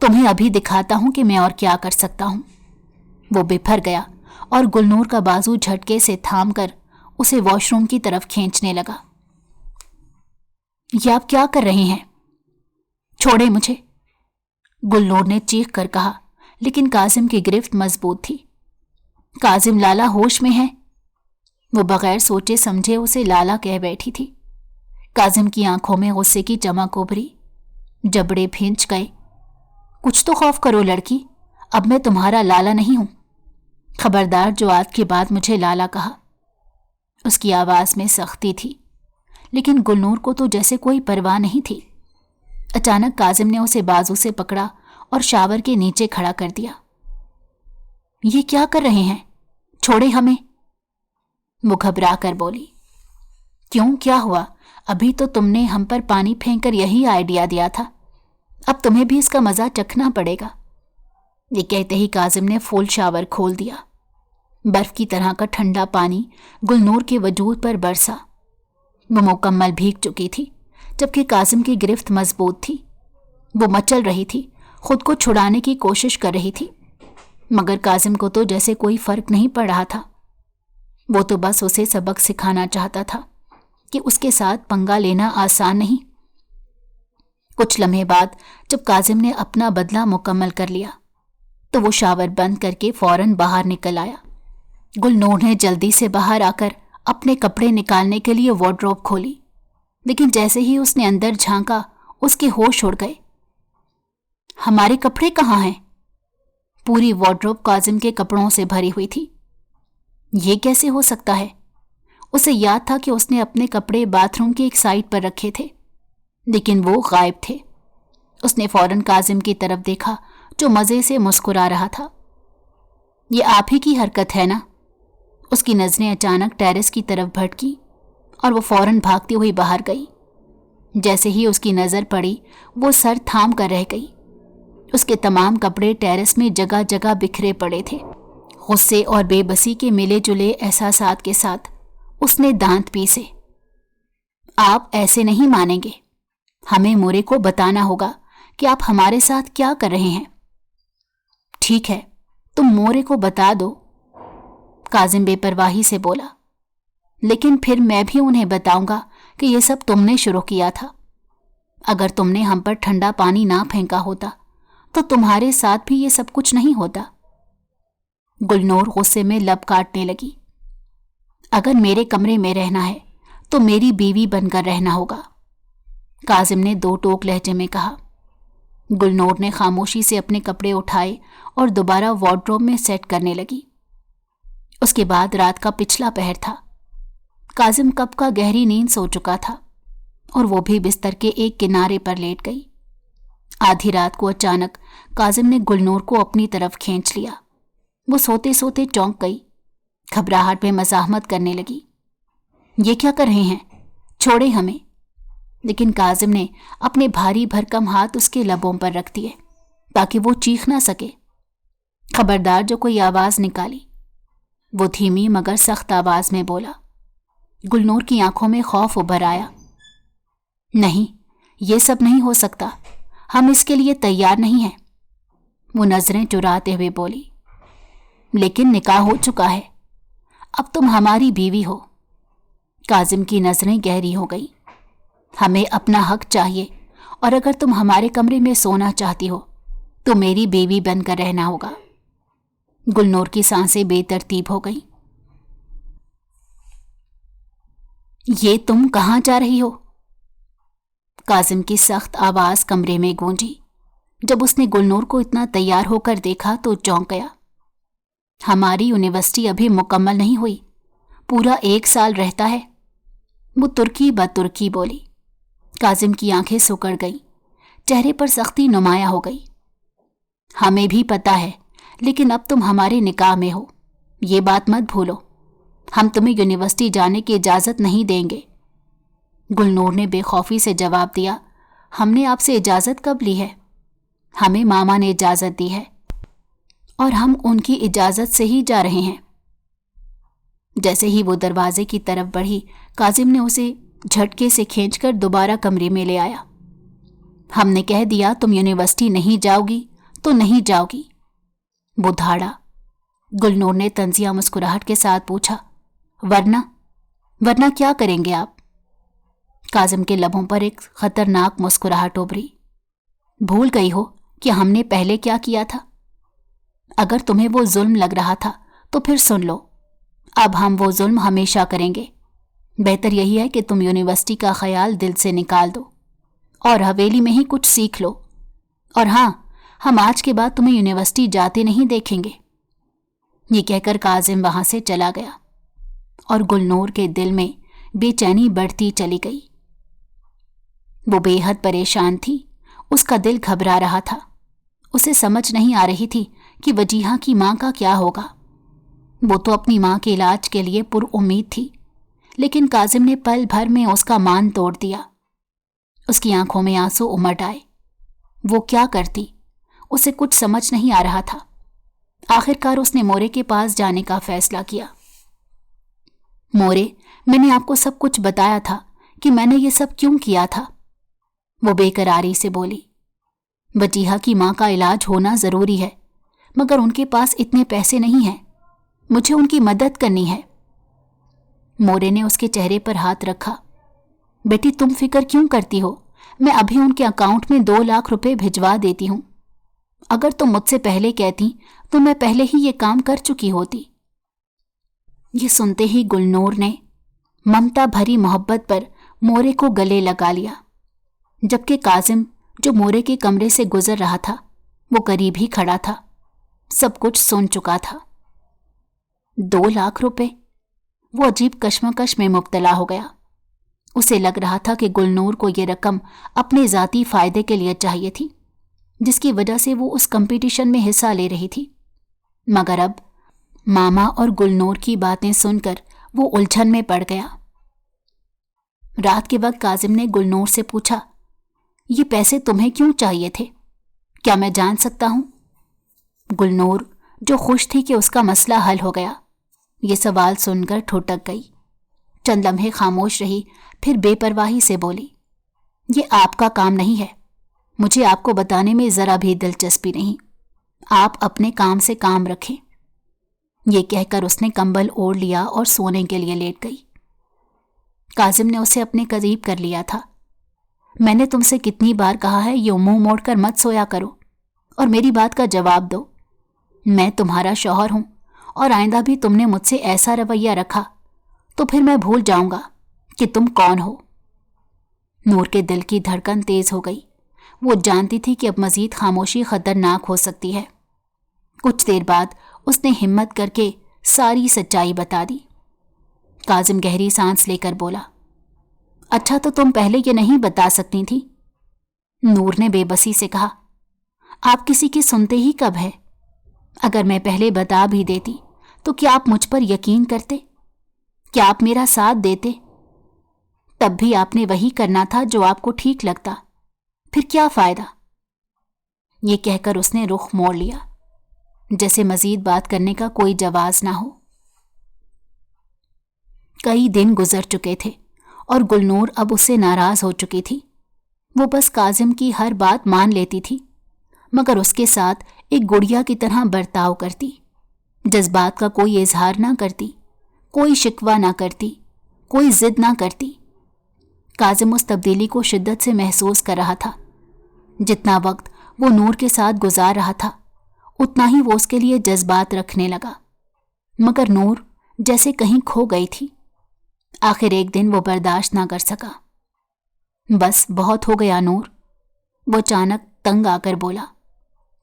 तुम्हें अभी दिखाता हूं कि मैं और क्या कर सकता हूं। वो बिफर गया और गुलनूर का बाजू झटके से थामकर उसे वॉशरूम की तरफ खींचने लगा। ये आप क्या कर रहे हैं? छोड़े मुझे, गुलनूर ने चीख कर कहा, लेकिन काजिम की गिरफ्त मजबूत थी। काजिम, लाला होश में है? वो बगैर सोचे समझे उसे लाला कह बैठी थी। काजिम की आंखों में गुस्से की चमक उभरी, जबड़े भींच गए। कुछ तो खौफ करो लड़की, अब मैं तुम्हारा लाला नहीं हूं। खबरदार जो आज के बाद मुझे लाला कहा। उसकी आवाज में सख्ती थी, लेकिन गुलनूर को तो जैसे कोई परवाह नहीं थी। अचानक काजिम ने उसे बाजू से पकड़ा और शावर के नीचे खड़ा कर दिया। ये क्या कर रहे हैं? छोड़े हमें, वो घबरा कर बोली। क्यों, क्या हुआ? अभी तो तुमने हम पर पानी फेंककर यही आइडिया दिया था, अब तुम्हें भी इसका मजा चखना पड़ेगा। ये कहते ही काजिम ने फुल शावर खोल दिया। बर्फ की तरह का ठंडा पानी गुलनूर के वजूद पर बरसा। वो मुकम्मल भीग चुकी थी, जबकि काजिम की गिरफ्त मजबूत थी। वो मचल रही थी, खुद को छुड़ाने की कोशिश कर रही थी, मगर काजिम को तो जैसे कोई फर्क नहीं पड़ रहा था। वो तो बस उसे सबक सिखाना चाहता था कि उसके साथ पंगा लेना आसान नहीं। कुछ लम्हे बाद जब काजिम ने अपना बदला मुकम्मल कर लिया तो वो शावर बंद करके फौरन बाहर निकल आया। गुलनूर ने जल्दी से बाहर आकर अपने कपड़े निकालने के लिए वार्डरोब खोली, लेकिन जैसे ही उसने अंदर झांका उसके होश उड़ गए। हमारे कपड़े कहाँ हैं? पूरी वार्डरोब काजिम के कपड़ों से भरी हुई थी। ये कैसे हो सकता है? उसे याद था कि उसने अपने कपड़े बाथरूम की एक साइड पर रखे थे, लेकिन वो गायब थे। उसने फौरन काजिम की तरफ देखा जो मजे से मुस्कुरा रहा था। ये आप ही की हरकत है ना? उसकी नजरें अचानक टेरेस की तरफ भटकी और वो फौरन भागती हुई बाहर गई। जैसे ही उसकी नजर पड़ी वो सर थाम कर रह गई। उसके तमाम कपड़े टेरेस में जगह जगह बिखरे पड़े थे। गुस्से और बेबसी के मिले जुले एहसासात के साथ उसने दांत पीसे। आप ऐसे नहीं मानेंगे, हमें मोरे को बताना होगा कि आप हमारे साथ क्या कर रहे हैं। ठीक है, तुम मोरे को बता दो, काजिम बेपरवाही से बोला, लेकिन फिर मैं भी उन्हें बताऊंगा कि यह सब तुमने शुरू किया था। अगर तुमने हम पर ठंडा पानी ना फेंका होता तो तुम्हारे साथ भी ये सब कुछ नहीं होता। गुलनूर गुस्से में लब काटने लगी। अगर मेरे कमरे में रहना है तो मेरी बीवी बनकर रहना होगा, काजिम ने दो टोक लहजे में कहा। गुलनूर ने खामोशी से अपने कपड़े उठाए और दोबारा वार्डरोब में सेट करने लगी। उसके बाद रात का पिछला पहर था। काजिम कब का गहरी नींद सो चुका था और वो भी बिस्तर के एक किनारे पर लेट गई। आधी रात को अचानक काजिम ने गुलनूर को अपनी तरफ खींच लिया। वो सोते सोते चौंक गई, घबराहट में मज़ाहमत करने लगी। ये क्या कर रहे हैं? छोड़े हमें। लेकिन काजिम ने अपने भारी भरकम हाथ उसके लबों पर रख दिए ताकि वो चीख ना सके। खबरदार जो कोई आवाज निकाली, वो धीमी मगर सख्त आवाज में बोला। गुलनूर की आंखों में खौफ उभर आया। नहीं, ये सब नहीं हो सकता, हम इसके लिए तैयार नहीं हैं। वो नजरें चुराते हुए बोली। लेकिन निकाह हो चुका है, अब तुम हमारी बीवी हो। काजिम की नजरें गहरी हो गई। हमें अपना हक चाहिए, और अगर तुम हमारे कमरे में सोना चाहती हो तो मेरी बीवी बनकर रहना होगा। गुलनूर की सांसें बेतरतीब हो गईं। ये तुम कहाँ जा रही हो? काजिम की सख्त आवाज कमरे में गूंजी। जब उसने गुलनूर को इतना तैयार होकर देखा तो चौंक गया। हमारी यूनिवर्सिटी अभी मुकम्मल नहीं हुई, पूरा 1 साल रहता है। वो तुर्की बतुर्की बोली। काजिम की आंखें सिकुड़ गईं, चेहरे पर सख्ती नुमाया हो गई। हमें भी पता है, लेकिन अब तुम हमारे निकाह में हो, ये बात मत भूलो। हम तुम्हें यूनिवर्सिटी जाने की इजाज़त नहीं देंगे। गुलनूर ने बेखौफी से जवाब दिया। हमने आपसे इजाज़त कब ली है? हमें मामा ने इजाज़त दी है, और हम उनकी इजाज़त से ही जा रहे हैं। जैसे ही वो दरवाजे की तरफ बढ़ी, काजिम ने उसे झटके से खींचकर दोबारा कमरे में ले आया। हमने कह दिया तुम यूनिवर्सिटी नहीं जाओगी तो नहीं जाओगी। वो धाड़ा। गुलनूर ने तंजिया मुस्कुराहट के साथ पूछा, वरना क्या करेंगे आप? काजिम के लबों पर एक खतरनाक मुस्कुराहट उभरी। भूल गई हो कि हमने पहले क्या किया था? अगर तुम्हें वो जुल्म लग रहा था तो फिर सुन लो, अब हम वो जुल्म हमेशा करेंगे। बेहतर यही है कि तुम यूनिवर्सिटी का ख्याल दिल से निकाल दो और हवेली में ही कुछ सीख लो। और हाँ, हम आज के बाद तुम्हें यूनिवर्सिटी जाते नहीं देखेंगे। ये कहकर काजिम वहां से चला गया और गुलनूर के दिल में बेचैनी बढ़ती चली गई। वो बेहद परेशान थी, उसका दिल घबरा रहा था। उसे समझ नहीं आ रही थी कि वजीहा की मां का क्या होगा। वो तो अपनी मां के इलाज के लिए पुरउम्मीद थी, लेकिन काजिम ने पल भर में उसका मान तोड़ दिया। उसकी आंखों में आंसू उमड़ आए। वो क्या करती, उसे कुछ समझ नहीं आ रहा था। आखिरकार उसने मोरे के पास जाने का फैसला किया। मोरे, मैंने आपको सब कुछ बताया था कि मैंने ये सब क्यों किया था। वो बेकरारी से बोली। वजीहा की मां का इलाज होना जरूरी है, मगर उनके पास इतने पैसे नहीं हैं। मुझे उनकी मदद करनी है। मोरे ने उसके चेहरे पर हाथ रखा। बेटी, तुम फिक्र क्यों करती हो? मैं अभी उनके अकाउंट में 2 लाख रुपए भिजवा देती हूं। अगर तुम मुझसे पहले कहती तो मैं पहले ही ये काम कर चुकी होती। ये सुनते ही गुलनूर ने ममता भरी मोहब्बत पर मोरे को गले लगा लिया, जबकि काजिम जो मोरे के कमरे से गुजर रहा था वो करीब ही खड़ा था। सब कुछ सुन चुका था। 2 लाख रुपए। वो अजीब कश्मकश में मुब्तला हो गया। उसे लग रहा था कि गुलनूर को ये रकम अपने ज़ाती फायदे के लिए चाहिए थी, जिसकी वजह से वो उस कंपटीशन में हिस्सा ले रही थी। मगर अब मामा और गुलनूर की बातें सुनकर वो उलझन में पड़ गया। रात के वक्त काजिम ने गुलनूर से पूछा, ये पैसे तुम्हें क्यों चाहिए थे? क्या मैं जान सकता हूं? गुलनूर, जो खुश थी कि उसका मसला हल हो गया, ये सवाल सुनकर ठुठक गई। चंद लम्हे खामोश रही, फिर बेपरवाही से बोली, ये आपका काम नहीं है। मुझे आपको बताने में जरा भी दिलचस्पी नहीं। आप अपने काम से काम रखें। ये कहकर उसने कंबल ओढ़ लिया और सोने के लिए लेट गई। काजिम ने उसे अपने करीब कर लिया था। मैंने तुमसे कितनी बार कहा है ये मुंह मोड़कर मत सोया करो और मेरी बात का जवाब दो। मैं तुम्हारा शौहर हूं और आइंदा भी तुमने मुझसे ऐसा रवैया रखा तो फिर मैं भूल जाऊंगा कि तुम कौन हो। नूर के दिल की धड़कन तेज हो गई। वो जानती थी कि अब मजीद खामोशी खतरनाक हो सकती है। कुछ देर बाद उसने हिम्मत करके सारी सच्चाई बता दी। काजिम गहरी सांस लेकर बोला, अच्छा तो तुम पहले ये नहीं बता सकती थी? नूर ने बेबसी से कहा, आप किसी की सुनते ही कब है? अगर मैं पहले बता भी देती तो क्या आप मुझ पर यकीन करते? क्या आप मेरा साथ देते? तब भी आपने वही करना था जो आपको ठीक लगता। फिर क्या फायदा? ये कहकर उसने रुख मोड़ लिया, जैसे मजीद बात करने का कोई जवाज ना हो। कई दिन गुजर चुके थे और गुलनूर अब उससे नाराज हो चुकी थी। وہ بس کاظم کی ہر بات مان لیتی تھی، مگر اس کے ساتھ ایک گڑیا کی طرح برتاؤ کرتی، جذبات کا کوئی اظہار نہ کرتی، کوئی شکوہ نہ کرتی، کوئی ضد نہ کرتی۔ کاظم اس تبدیلی کو شدت سے محسوس کر رہا تھا۔ جتنا وقت وہ نور کے ساتھ گزار رہا تھا اتنا ہی وہ اس کے لیے جذبات رکھنے لگا، مگر نور جیسے کہیں کھو گئی تھی۔ آخر ایک دن وہ برداشت نہ کر سکا۔ بس بہت ہو گیا نور، وہ اچانک تنگ آ کر بولا،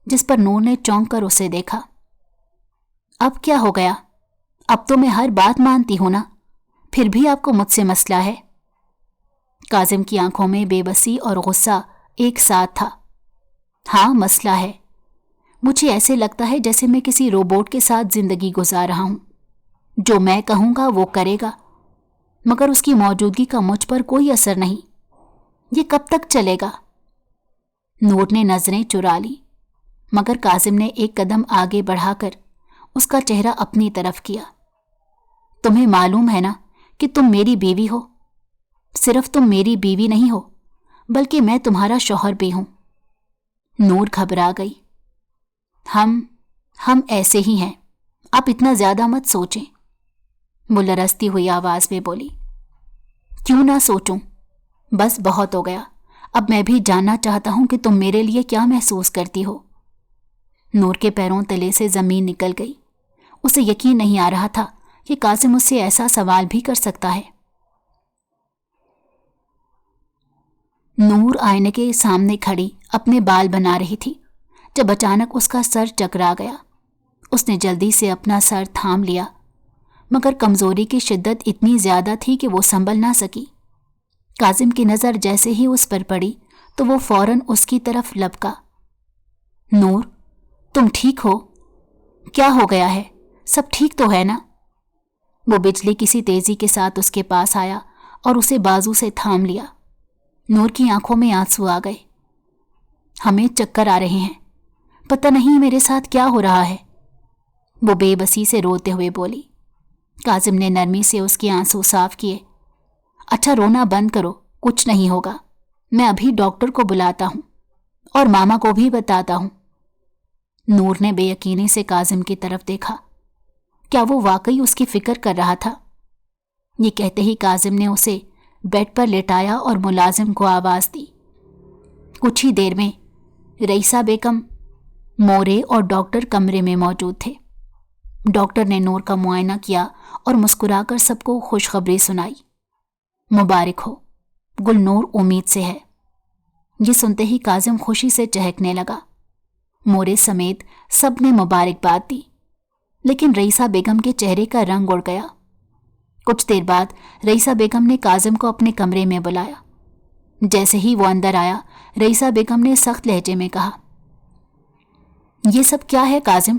جس پر نور نے چونک کر اسے دیکھا۔ اب کیا ہو گیا؟ اب تو میں ہر بات مانتی ہوں نا، پھر بھی آپ کو مجھ سے مسئلہ ہے؟ کاظم کی آنکھوں میں بے بسی اور غصہ ایک ساتھ تھا۔ ہاں مسئلہ ہے، مجھے ایسے لگتا ہے جیسے میں کسی روبوٹ کے ساتھ زندگی گزار رہا ہوں، جو میں کہوں گا وہ کرے گا، مگر اس کی موجودگی کا مجھ پر کوئی اثر نہیں۔ یہ کب تک چلے گا؟ نور نے نظریں چرا لی، مگر کاظم نے ایک قدم آگے بڑھا کر اس کا چہرہ اپنی طرف کیا۔ تمہیں معلوم ہے نا کہ تم میری بیوی ہو؟ صرف تم میری بیوی نہیں ہو بلکہ میں تمہارا شوہر بھی ہوں۔ نور گھبرا گئی۔ ہم ایسے ہی ہیں، آپ اتنا زیادہ مت سوچیں، وہ لرزتی ہوئی آواز میں بولی۔ کیوں نہ سوچوں؟ بس بہت ہو گیا، اب میں بھی جاننا چاہتا ہوں کہ تم میرے لیے کیا محسوس کرتی ہو۔ نور کے پیروں تلے سے زمین نکل گئی۔ اسے یقین نہیں آ رہا تھا کہ کاظم اس سے ایسا سوال بھی کر سکتا ہے۔ نور آئینے کے سامنے کھڑی اپنے بال بنا رہی تھی جب اچانک اس کا سر چکرا گیا۔ اس نے جلدی سے اپنا سر تھام لیا، مگر کمزوری کی شدت اتنی زیادہ تھی کہ وہ سنبھل نہ سکی۔ کاظم کی نظر جیسے ہی اس پر پڑی تو وہ فوراً اس کی طرف لپکا۔ نور، تم ٹھیک ہو؟ کیا ہو گیا ہے؟ سب ٹھیک تو ہے نا؟ وہ بجلی کسی تیزی کے ساتھ اس کے پاس آیا اور اسے بازو سے تھام لیا۔ نور کی آنکھوں میں آنسو آ گئے۔ ہمیں چکر آ رہے ہیں، پتہ نہیں میرے ساتھ کیا ہو رہا ہے، وہ بے بسی سے روتے ہوئے بولی۔ کاظم نے نرمی سے اس کے آنسو صاف کیے۔ اچھا رونا بند کرو، کچھ نہیں ہوگا، میں ابھی ڈاکٹر کو بلاتا ہوں اور ماما کو بھی بتاتا ہوں۔ نور نے بے یقینی سے کاظم کی طرف دیکھا۔ کیا وہ واقعی اس کی فکر کر رہا تھا؟ یہ کہتے ہی کاظم نے اسے بیڈ پر لٹایا اور ملازم کو آواز دی۔ کچھ ہی دیر میں رئیسہ بیگم، مورے اور ڈاکٹر کمرے میں موجود تھے۔ ڈاکٹر نے نور کا معائنہ کیا اور مسکرا کر سب کو خوشخبری سنائی۔ مبارک ہو، گلنور امید سے ہے۔ یہ سنتے ہی کاظم خوشی سے چہکنے لگا۔ مورے سمیت سب نے مبارکباد دی، لیکن رئیسہ بیگم کے چہرے کا رنگ اڑ گیا۔ کچھ دیر بعد رئیسہ بیگم نے کاظم کو اپنے کمرے میں بلایا۔ جیسے ہی وہ اندر آیا، رئیسہ بیگم نے سخت لہجے میں کہا، یہ سب کیا ہے کاظم؟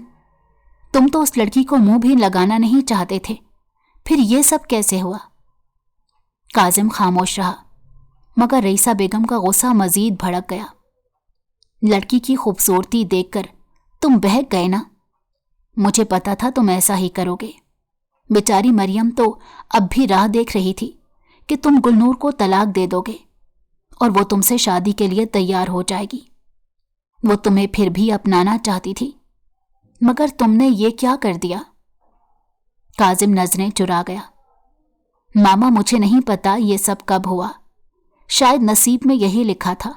تم تو اس لڑکی کو منہ بھی لگانا نہیں چاہتے تھے، پھر یہ سب کیسے ہوا؟ کاظم خاموش رہا، مگر رئیسہ بیگم کا غصہ مزید بھڑک گیا۔ لڑکی کی خوبصورتی دیکھ کر تم بہک گئے نا؟ مجھے پتا تھا تم ایسا ہی کرو گے۔ بیچاری مریم تو اب بھی راہ دیکھ رہی تھی کہ تم گلنور کو طلاق دے دو گے اور وہ تم سے شادی کے لیے تیار ہو جائے گی۔ وہ تمہیں پھر بھی اپنانا چاہتی تھی، مگر تم نے یہ کیا کر دیا؟ کاظم نظریں چرا گیا۔ ماما مجھے نہیں پتا یہ سب کب ہوا، شاید نصیب میں یہی لکھا تھا۔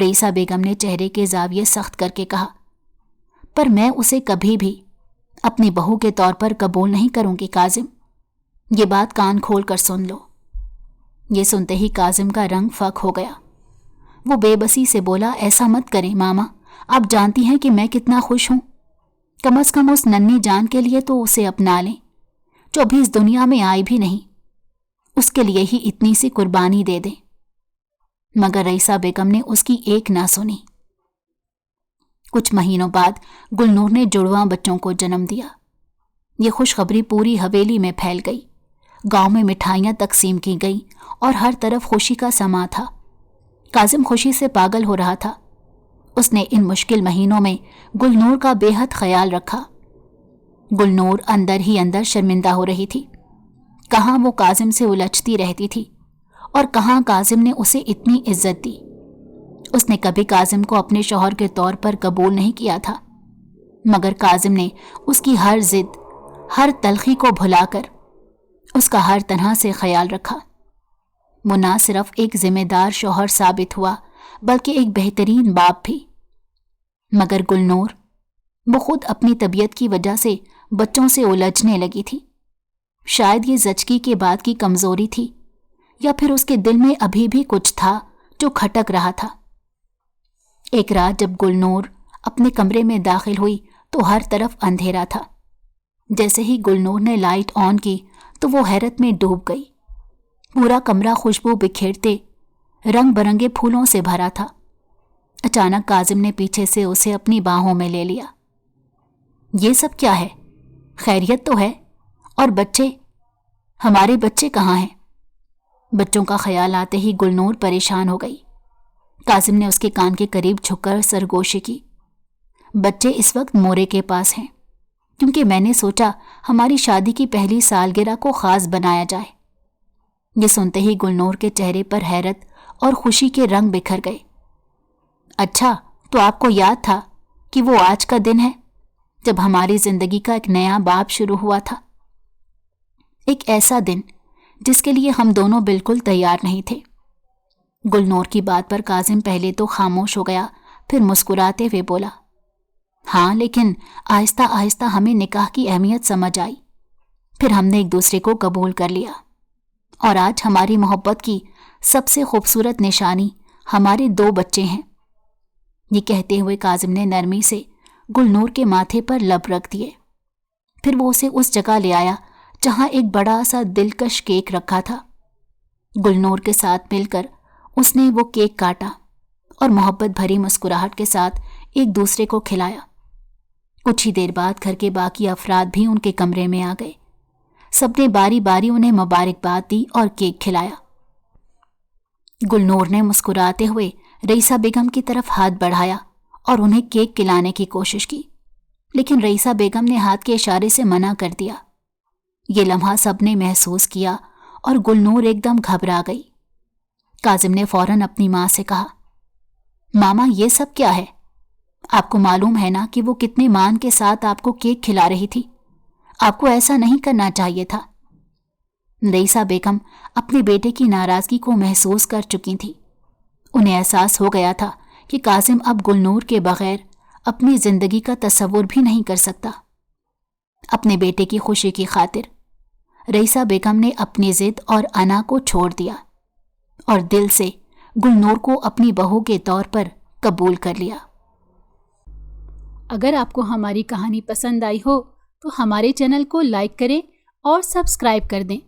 رئیسہ بیگم نے چہرے کے زاویے سخت کر کے کہا، پر میں اسے کبھی بھی اپنی بہو کے طور پر قبول نہیں کروں گی کاظم، یہ بات کان کھول کر سن لو۔ یہ سنتے ہی کاظم کا رنگ فک ہو گیا۔ وہ بے بسی سے بولا، ایسا مت کریں ماما، آپ جانتی ہیں کہ میں کتنا خوش ہوں، کم از کم اس ننھی جان کے لیے تو اسے اپنا لیں جو ابھی اس دنیا میں آئی بھی نہیں، اس کے لیے ہی اتنی سی قربانی دے دیں۔ مگر رئیسہ بیگم نے اس کی ایک نہ سنی۔ کچھ مہینوں بعد گلنور نے جڑواں بچوں کو جنم دیا۔ یہ خوشخبری پوری حویلی میں پھیل گئی، گاؤں میں مٹھائیاں تقسیم کی گئیں اور ہر طرف خوشی کا سما تھا۔ کاظم خوشی سے پاگل ہو رہا تھا۔ اس نے ان مشکل مہینوں میں گلنور کا بے حد خیال رکھا۔ گلنور اندر ہی اندر شرمندہ ہو رہی تھی۔ کہاں وہ کاظم سے الجھتی رہتی تھی और कहाँ काजिम ने उसे इतनी इज्जत दी। उसने कभी काजिम को अपने शौहर के तौर पर कबूल नहीं किया था, मगर काजिम ने उसकी हर जिद, हर तलखी को भुलाकर उसका हर तरह से ख्याल रखा। वो ना सिर्फ एक जिम्मेदार शौहर साबित हुआ बल्कि एक बेहतरीन बाप भी। मगर गुलनूर, वो खुद अपनी तबीयत की वजह से बच्चों से उलझने लगी थी। शायद ये जचकी के बाद की कमजोरी थी, या फिर उसके दिल में अभी भी कुछ था जो खटक रहा था। एक रात जब गुलनूर अपने कमरे में दाखिल हुई तो हर तरफ अंधेरा था। जैसे ही गुलनूर ने लाइट ऑन की तो वो हैरत में डूब गई। पूरा कमरा खुशबू बिखेरते रंग बरंगे फूलों से भरा था। अचानक काजिम ने पीछे से उसे अपनी बाहों में ले लिया। ये सब क्या है? खैरियत तो है? और बच्चे, हमारे बच्चे कहाँ हैं? बच्चों का ख्याल आते ही गुलनूर परेशान हो गई। काजिम ने उसके कान के करीब झुककर सरगोशी की। बच्चे इस वक्त मोरे के पास हैं, क्योंकि मैंने सोचा हमारी शादी की पहली सालगिरह को खास बनाया जाए। ये सुनते ही गुलनूर के चेहरे पर हैरत और खुशी के रंग बिखर गए। अच्छा, तो आपको याद था कि वो आज का दिन है जब हमारी जिंदगी का एक नया बाब शुरू हुआ था। एक ऐसा दिन जिसके लिए हम दोनों बिल्कुल तैयार नहीं थे। गुलनूर की बात पर काजिम पहले तो खामोश हो गया, फिर मुस्कुराते हुए बोला, हाँ, लेकिन आहिस्ता आहिस्ता हमें निकाह की अहमियत समझ आई। फिर हमने एक दूसरे को कबूल कर लिया, और आज हमारी मोहब्बत की सबसे खूबसूरत निशानी हमारे 2 बच्चे हैं। ये कहते हुए काजिम ने नरमी से गुलनूर के माथे पर लब रख दिए। फिर वो उसे उस जगह ले आया जहां एक बड़ा सा दिलकश केक रखा था। गुलनूर के साथ मिलकर उसने वो केक काटा और मोहब्बत भरी मुस्कुराहट के साथ एक दूसरे को खिलाया। कुछ ही देर बाद घर के बाकी अफराद भी उनके कमरे में आ गए। सबने बारी बारी उन्हें मुबारकबाद दी और केक खिलाया। गुलनूर ने मुस्कुराते हुए रईसा बेगम की तरफ हाथ बढ़ाया और उन्हें केक खिलाने की कोशिश की, लेकिन रईसा बेगम ने हाथ के इशारे से मना कर दिया। ये लम्हा सबने महसूस किया और गुलनूर एकदम घबरा गई। काजिम ने फौरन अपनी माँ से कहा, मामा, ये सब क्या है? आपको मालूम है ना कि वो कितने मान के साथ आपको केक खिला रही थी। आपको ऐसा नहीं करना चाहिए था। रईसा बेगम अपने बेटे की नाराजगी को महसूस कर चुकी थी। उन्हें एहसास हो गया था कि काजिम अब गुलनूर के बगैर अपनी जिंदगी का तस्वुर भी नहीं कर सकता। अपने बेटे की खुशी की खातिर रईसा बेगम ने अपनी जिद और अना को छोड़ दिया और दिल से गुलनूर को अपनी बहू के तौर पर कबूल कर लिया। अगर आपको हमारी कहानी पसंद आई हो तो हमारे चैनल को लाइक करें और सब्सक्राइब कर दें।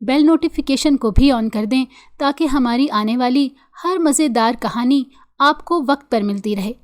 बेल नोटिफिकेशन को भी ऑन कर दें ताकि हमारी आने वाली हर मज़ेदार कहानी आपको वक्त पर मिलती रहे।